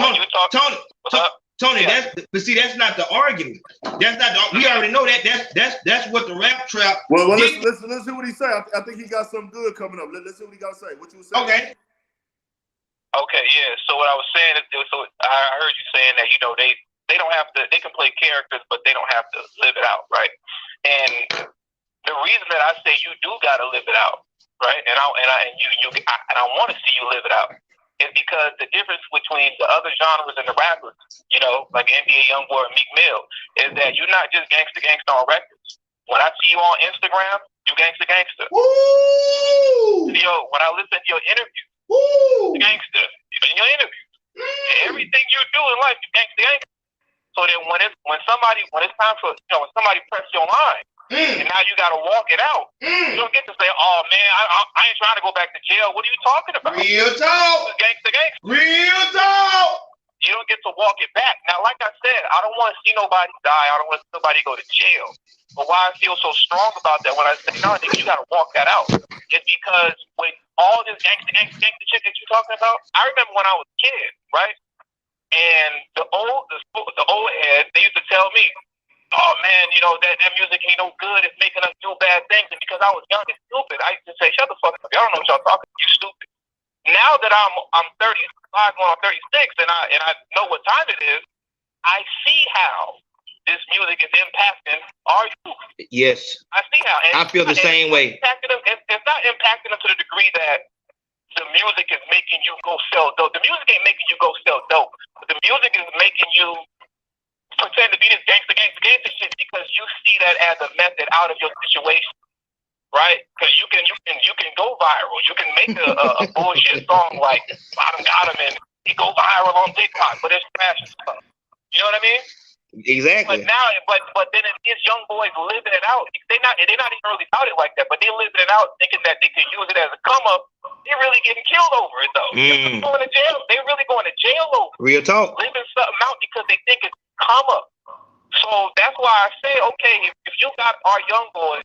S7: yeah.
S3: that's not the argument. That's not the, we already know that. That's what the rap trap.
S4: Well, let's hear what he say. I think he got something good coming up. Let's see what he got to say. What you saying?
S3: Okay.
S7: Okay, yeah. So what I was saying is, I heard you saying that they don't have to. They can play characters, but they don't have to live it out, right? And the reason that I say you do got to live it out, right? And I want to see you live it out, is because the difference between the other genres and the rappers, like NBA YoungBoy and Meek Mill, is that you're not just gangsta on records. When I see you on Instagram, you gangsta.
S3: Woo!
S7: When I listen to your interview, you gangsta. In your interview, everything you do in life, you gangsta. So then when it's time for when somebody press your line, and now you got to walk it out, you don't get to say, "Oh man, I ain't trying to go back to jail." What are you talking about?
S3: Real talk.
S7: Gangsta.
S3: Real talk.
S7: You don't get to walk it back. Now, like I said, I don't want to see nobody die. I don't want to see nobody go to jail. But why I feel so strong about that when I say, no, nigga, you got to walk that out, is because with all this gangsta shit that you're talking about, I remember when I was a kid, right? And the old heads, they used to tell me, "Oh man, that music ain't no good. It's making us do bad things." And because I was young and stupid, I used to say, "Shut the fuck up! Y'all don't know what y'all talking about. You stupid." Now that I'm 35 going on 36, and I know what time it is, I see how this music is impacting our youth.
S3: Yes,
S7: I see how. And
S3: I feel the same way.
S7: It's not impacting them to the degree that the music is making you go sell dope. The music ain't making you go sell dope. But the music is making you pretend to be this gangsta shit because you see that as a method out of your situation, right? Because you can go viral. You can make a bullshit song like "I done got him" and he go viral on TikTok, but it's trash and stuff. You know what I mean?
S3: Exactly.
S7: But then these young boys living it out. They're not even really about it like that, but they living it out thinking that they can use it as a come up. They're really getting killed over it though. They're going to jail. They really going to jail over it.
S3: Real talk.
S7: Living something out because they think it's come up. So that's why I say, okay, if you got our young boys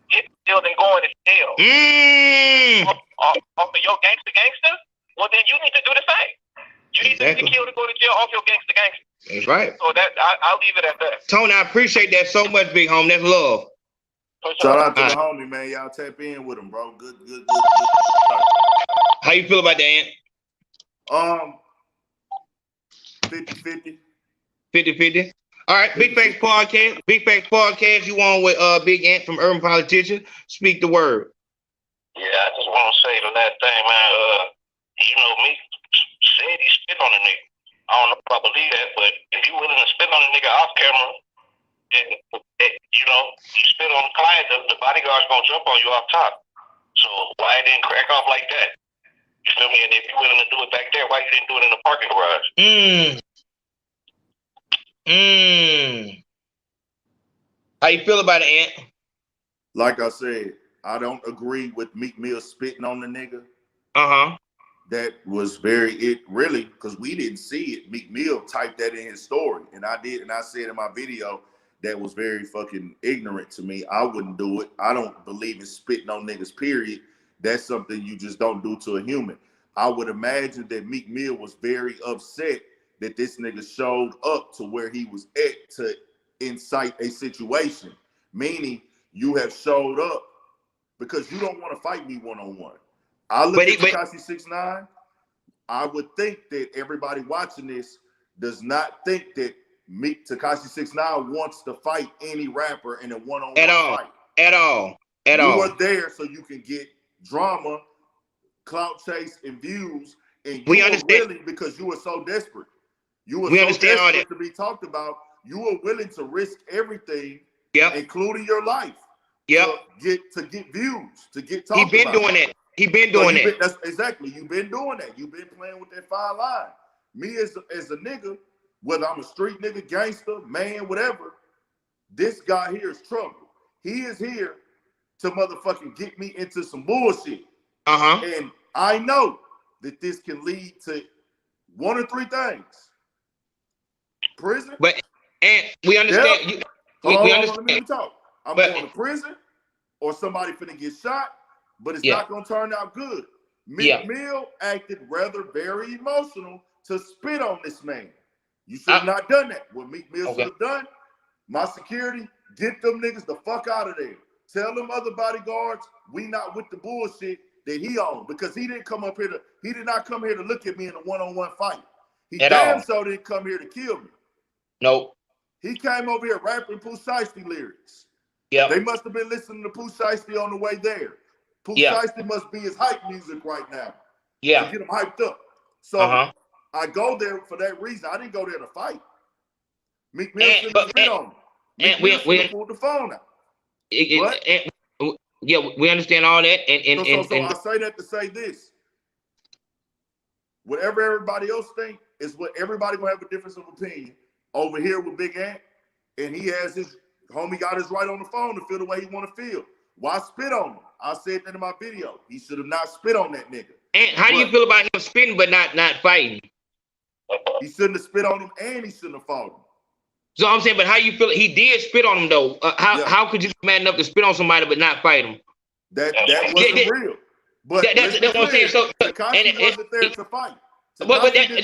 S7: getting killed and going to jail off of your gangsta, well then you need to do the same. You need to get killed and go to jail off your gangsta.
S3: That's right.
S7: So I'll leave it at that.
S3: Tony, I appreciate that so much, big home. That's love.
S4: Shout out to the homie, man. Y'all tap in with him, bro. Good.
S3: How you feel about that, Ant?
S4: 50-50.
S3: 50-50. All right, Big Facts Podcast. Big Facts Podcast. You on with Big Ant from Urban Politician. Speak the word.
S7: Yeah, I just want to say the last thing, man. Meek said he spit on a nigga. I don't know if I believe that, but if you willing to spit on a nigga off camera, then you spit on the client, the bodyguard's gonna jump on you off top. So why it didn't crack off like that? You feel me? And if you're willing to do it back there, why you didn't do it in the parking garage?
S3: How you feel about it, Ant?
S4: Like I said, I don't agree with Meek Mill spitting on the nigga. That was really, because we didn't see it. Meek Mill typed that in his story, and I said in my video that was very fucking ignorant to me. I wouldn't do it. I don't believe in spitting on niggas, period. That's something you just don't do to a human. I would imagine that Meek Mill was very upset that this nigga showed up to where he was at to incite a situation. Meaning, you have showed up because you don't want to fight me one-on-one. I look at Tekashi 6ix9ine. I would think that everybody watching this does not think that Tekashi 6ix9ine wants to fight any rapper in a one-on-one fight.
S3: At all.
S4: You are there so you can get drama, clout chase, and views, and you are willing because you are so desperate. You were so desperate to be talked about. You were willing to risk everything, including your life, to get views, to get talked about.
S3: He been doing that. He been doing that.
S4: That's exactly. You've been doing that. You've been playing with that fine line. Me as a nigga, whether I'm a street nigga, gangster, man, whatever, this guy here is trouble. He is here to motherfucking get me into some bullshit. And I know that this can lead to one of three things. Prison.
S3: And we understand. We understand.
S4: Let me talk. I'm going to prison or somebody finna get shot, but it's not going to turn out good. Meek Mill acted rather very emotional to spit on this man. You should have not done that. What Meek Mill should have done, my security, get them niggas the fuck out of there. Tell them other bodyguards we not with the bullshit that he on, because he did not come here to look at me in a one-on-one fight. He damn sure didn't come here to kill me.
S3: Nope.
S4: He came over here rapping Pooh Shiesty lyrics. They must have been listening to Pooh Shiesty on the way there. Pooh Shiesty must be his hype music right now. To get him hyped up. So I go there for that reason. I didn't go there to fight. Meek Mill should have spit on him. Meek Mill should have pulled the phone out.
S3: We understand all that.
S4: So I say that to say this. Whatever everybody else think is what everybody gonna have a difference of opinion. Over here with Big Ant, and he has his homie got his right on the phone to feel the way he want to feel. Why spit on him? I said that in my video. He should have not spit on that nigga.
S3: And how do you feel about him spitting but not fighting?
S4: He shouldn't have spit on him, and he shouldn't have fought him.
S3: So I'm saying, but how you feel? He did spit on him though. How could you be mad enough to spit on somebody but not fight him?
S4: That wasn't real. But
S3: that's what I'm saying. So
S4: Tekashi wasn't there to fight.
S3: But that's what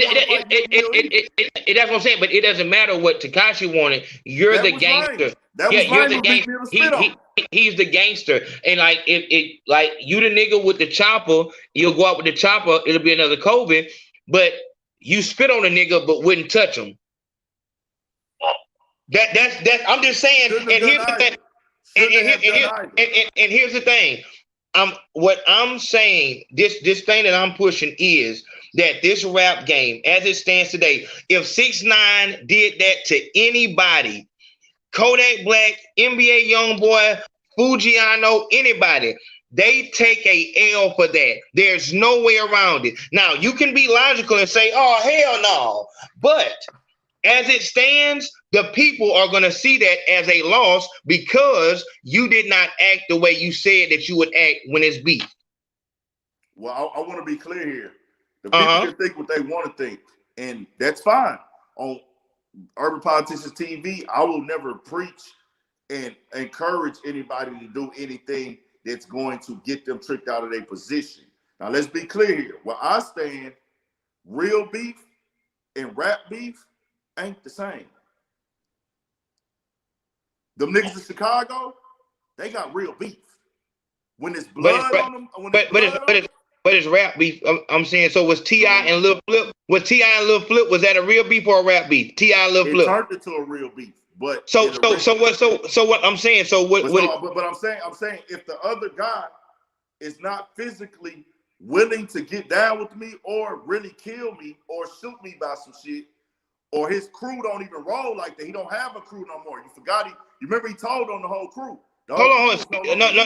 S3: I'm saying. But it doesn't matter what Tekashi wanted. You're the gangster. You're the gangster. He's the gangster. And like if like you the nigga with the chopper, you'll go out with the chopper. It'll be another COVID. But you spit on a nigga but wouldn't touch him. That's I'm just saying. And here's the thing. And here's the thing. What I'm saying, this thing that I'm pushing is that this rap game, as it stands today, if 6ix9ine did that to anybody, Kodak Black, NBA Youngboy, Fujiano, anybody, they take a L for that. There's no way around it. Now, you can be logical and say, oh, hell no. But as it stands, the people are going to see that as a loss because you did not act the way you said that you would act when it's beef.
S4: Well, I want to be clear here. The people can think what they want to think, and that's fine. On Urban Politicians TV, I will never preach and encourage anybody to do anything that's going to get them tricked out of their position. Now, let's be clear here. Where I stand, real beef and rap beef ain't the same. Them niggas in Chicago, they got real beef. When there's blood on them,
S3: but it's rap beef. I'm saying, so was T.I. and Lil Flip? Was T.I. and Lil Flip? Was that a real beef or a rap beef? T.I. and Lil Flip.
S4: It turned into a real beef. But
S3: so what I'm saying? So what?
S4: But I'm saying if the other guy is not physically willing to get down with me or really kill me or shoot me by some shit, or his crew don't even roll like that, he don't have a crew no more. You forgot You remember he told on the whole crew.
S3: Hold on. No.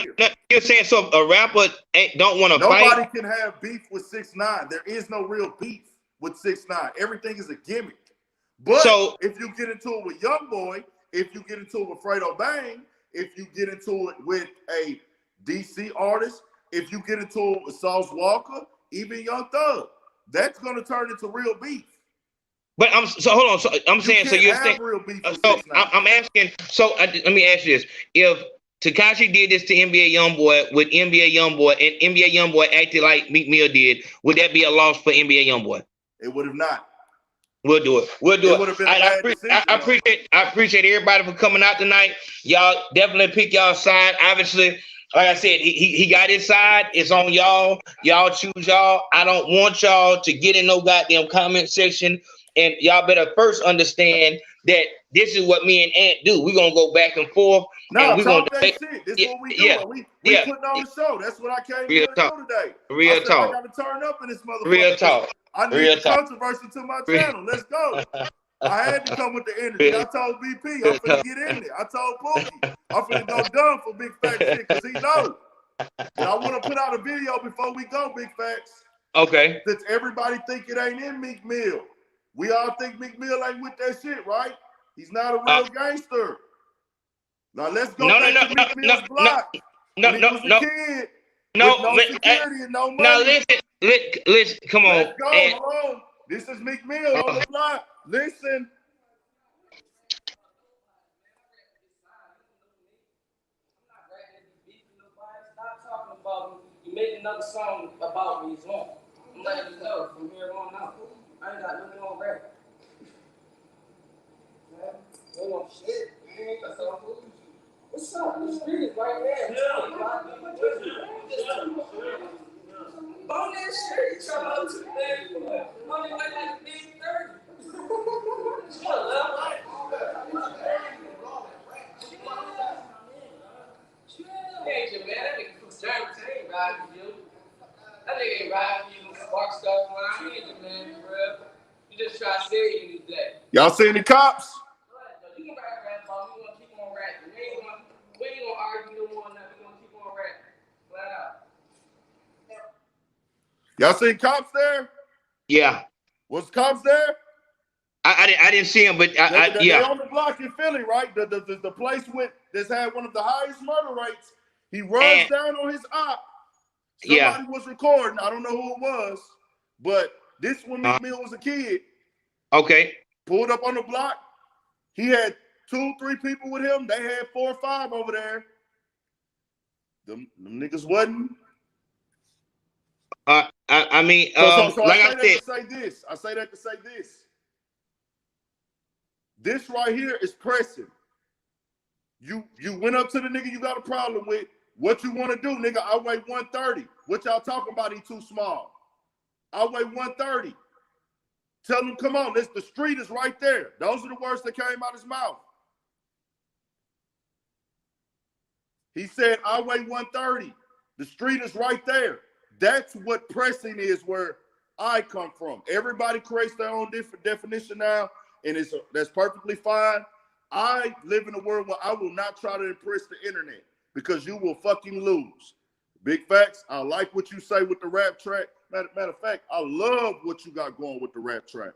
S3: You're saying so a rapper don't want to fight?
S4: Nobody can have beef with 6ix9ine. There is no real beef with 6ix9ine. Everything is a gimmick. But if you get into it with Youngboy, if you get into it with Fredo Bang, if you get into it with a DC artist, if you get into it with Sauce Walker, even Young Thug, that's going to turn into real beef.
S3: But hold on. So I'm saying, so you're saying,
S4: real beef
S3: so I'm asking. So let me ask you this: Tekashi did this to NBA YoungBoy with NBA YoungBoy, and NBA YoungBoy acted like Meek Mill did, would that be a loss for NBA YoungBoy?
S4: It would have not.
S3: We'll do it. We'll do
S4: It
S3: it.
S4: would have been a bad decision.
S3: I appreciate everybody for coming out tonight. Y'all definitely pick y'all side. Obviously, like I said, he got his side. It's on y'all. Y'all choose y'all. I don't want y'all to get in no goddamn comment section. And y'all better first understand that this is what me and Ant do. We're gonna go back and forth.
S4: No,
S3: and we're
S4: talk
S3: gonna
S4: that shit. This is what we do. We putting on the show. That's what I came here to do today.
S3: Real talk.
S4: I gotta turn up in this motherfucker.
S3: Real talk.
S4: I need controversy to my channel. Let's go. I had to come with the energy. I told BP, I'm finna get in there. I told Pookie, I'm finna go dumb for Big Facts shit, because he knows. And I want to put out a video before we go, Big Facts.
S3: Okay.
S4: Since everybody think it ain't in Meek Mill. We all think Meek Mill ain't with that shit, right? He's not a real gangster. Now let's go back to Meek Mill's block. When he was a kid, with no security and no money.
S3: Now listen, come on.
S4: Let's go, hold on. This is Meek Mill on the block. Listen.
S8: Stop talking about me. You made another song about me. It's wrong. I'm letting you know from here on out. I ain't got nothing on rap. They want shit. That's all I'm losing. What's up? The street is right there. Bone that shit. You trying to do that? Money like big 30. Shut up. Hey, man, that nigga from Giants ain't riding for you. That nigga ain't riding for you. Spark stuff around here, man, bro. You just try to say it today.
S4: Y'all seen the cops?
S8: You can rap about me. We gonna keep on rapping. We ain't gonna argue no more. We gonna keep on rapping. Flat out.
S4: Y'all seen cops there?
S3: Yeah.
S4: Was cops there?
S3: I didn't see him, but yeah.
S4: They on the block in Philly, right? The place that's had one of the highest murder rates. He runs down on his op. Somebody was recording. I don't know who it was, but this when Meek Mill was a kid.
S3: Okay.
S4: Pulled up on the block. He had 2-3 people with him. They had 4 or 5 over there. Them niggas wasn't.
S3: I mean,
S4: so
S3: like
S4: I say that to say this. This right here is pressing. You went up to the nigga you got a problem with. What you want to do, nigga? I weigh 130. What y'all talking about? He too small. I weigh 130. Tell him, come on. The street is right there. Those are the words that came out his mouth. He said, I weigh 130. The street is right there. That's what pressing is, where I come from. Everybody creates their own different definition now, and that's perfectly fine. I live in a world where I will not try to impress the internet, because you will fucking lose. Big Facts, I like what you say with the rap track. Matter of fact, I love what you got going with the rap trap,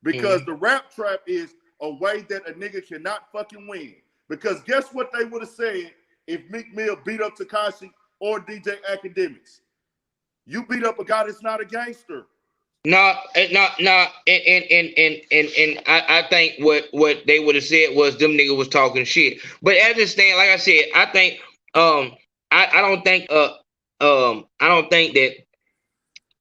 S4: because the rap trap is a way that a nigga cannot fucking win. Because guess what they would have said if Meek Mill beat up Tekashi or DJ Academics? You beat up a guy that's not a gangster.
S3: No, and I think what they would have said was them niggas was talking shit. But as it stands, like I said, I think I don't think that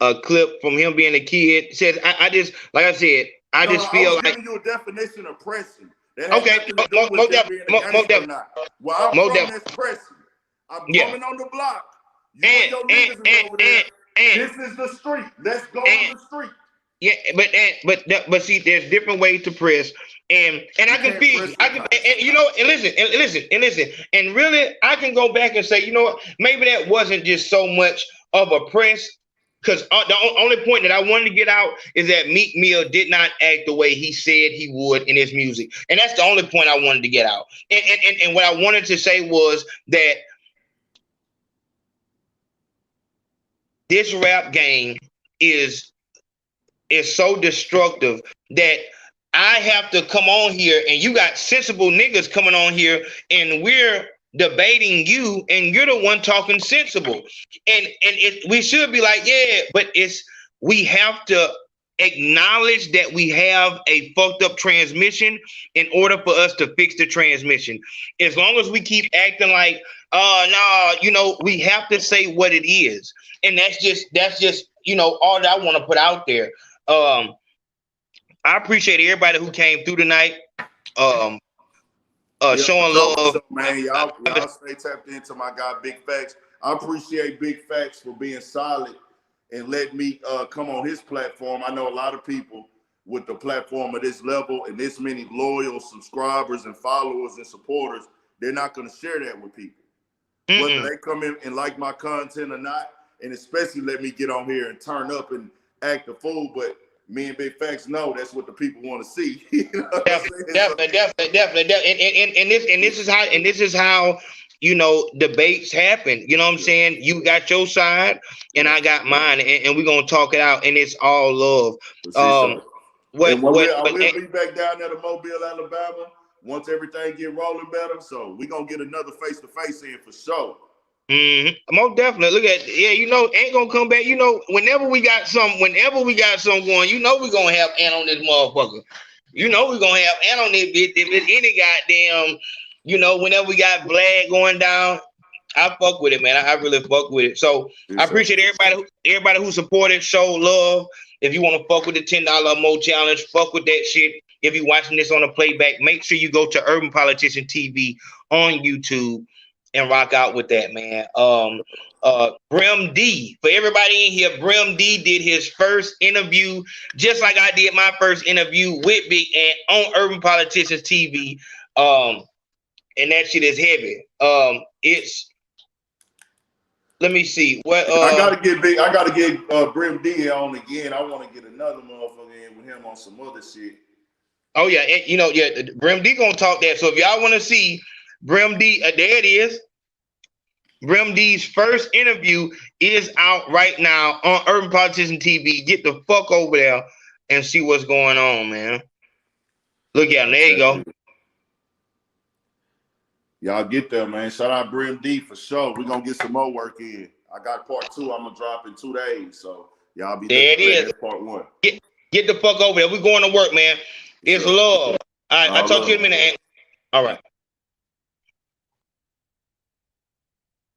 S3: a clip from him being a kid says I just, like I said, I just feel like
S4: giving you a definition of pressing.
S3: Okay, most definitely.
S4: Well, I'm from this pressing. I'm coming on the block. You and your niggas is over there. This is the street. Let's go to the street.
S3: Yeah, but see, there's different ways to press, and I can feel, listen, and really, I can go back and say, you know what, maybe that wasn't just so much of a press, because the only point that I wanted to get out is that Meek Mill did not act the way he said he would in his music, and that's the only point I wanted to get out. And what I wanted to say was that this rap game is so destructive that I have to come on here, and you got sensible niggas coming on here, and we're debating you, and you're the one talking sensible. And we should be like, yeah, but we have to acknowledge that we have a fucked up transmission in order for us to fix the transmission. As long as we keep acting like, no, you know, we have to say what it is. And that's just, you know, all that I want to put out there. I appreciate everybody who came through tonight. Showing love.
S4: Man, y'all stay tapped into my guy, Big Facts. I appreciate Big Facts for being solid and let me come on his platform. I know a lot of people with the platform of this level and this many loyal subscribers and followers and supporters, they're not going to share that with people. Whether they come in and like my content or not, and especially let me get on here and turn up and act a fool, but me and Big Facts know that's what the people want to see. You know
S3: definitely. And this is how you know debates happen. You know what I'm saying? You got your side, and I got mine, and we're gonna talk it out, and it's all love.
S4: I will be back down there to Mobile, Alabama, once everything get rolling better. So we're gonna get another face-to-face in for sure.
S3: Most definitely. Look at you know, ain't gonna come back. You know, whenever we got some going, you know we're gonna have Ant on this motherfucker. You know we're gonna have Ant on this bitch. If it's any goddamn, you know, whenever we got Vlad going down, I fuck with it, man. I really fuck with it. So I appreciate everybody who supported, show love. If you want to fuck with the $10 or more challenge, fuck with that shit. If you're watching this on a playback, make sure you go to Urban Politician TV on YouTube and rock out with that, man. Brim D, for everybody in here, Brim D did his first interview just like I did my first interview with Big Ant on Urban Politicians TV. And that shit is heavy. It's let me see what
S4: I gotta get Brim D on again. I want to get another motherfucker in with him on some other shit.
S3: Oh yeah, and you know, yeah, Brim D gonna talk that. So if y'all want to see Brim D, there it is. Brim D's first interview is out right now on Urban Politician TV. Get the fuck over there and see what's going on, man. Look at him. There you go.
S4: Y'all get there, man. Shout out Brim D for sure. We're gonna get some more work in. I got part 2. I'm gonna drop in 2 days. So y'all be
S3: there. It is
S4: part 1.
S3: Get the fuck over there. We're going to work, man. It's love. All right, I'll talk to you in a minute. All right.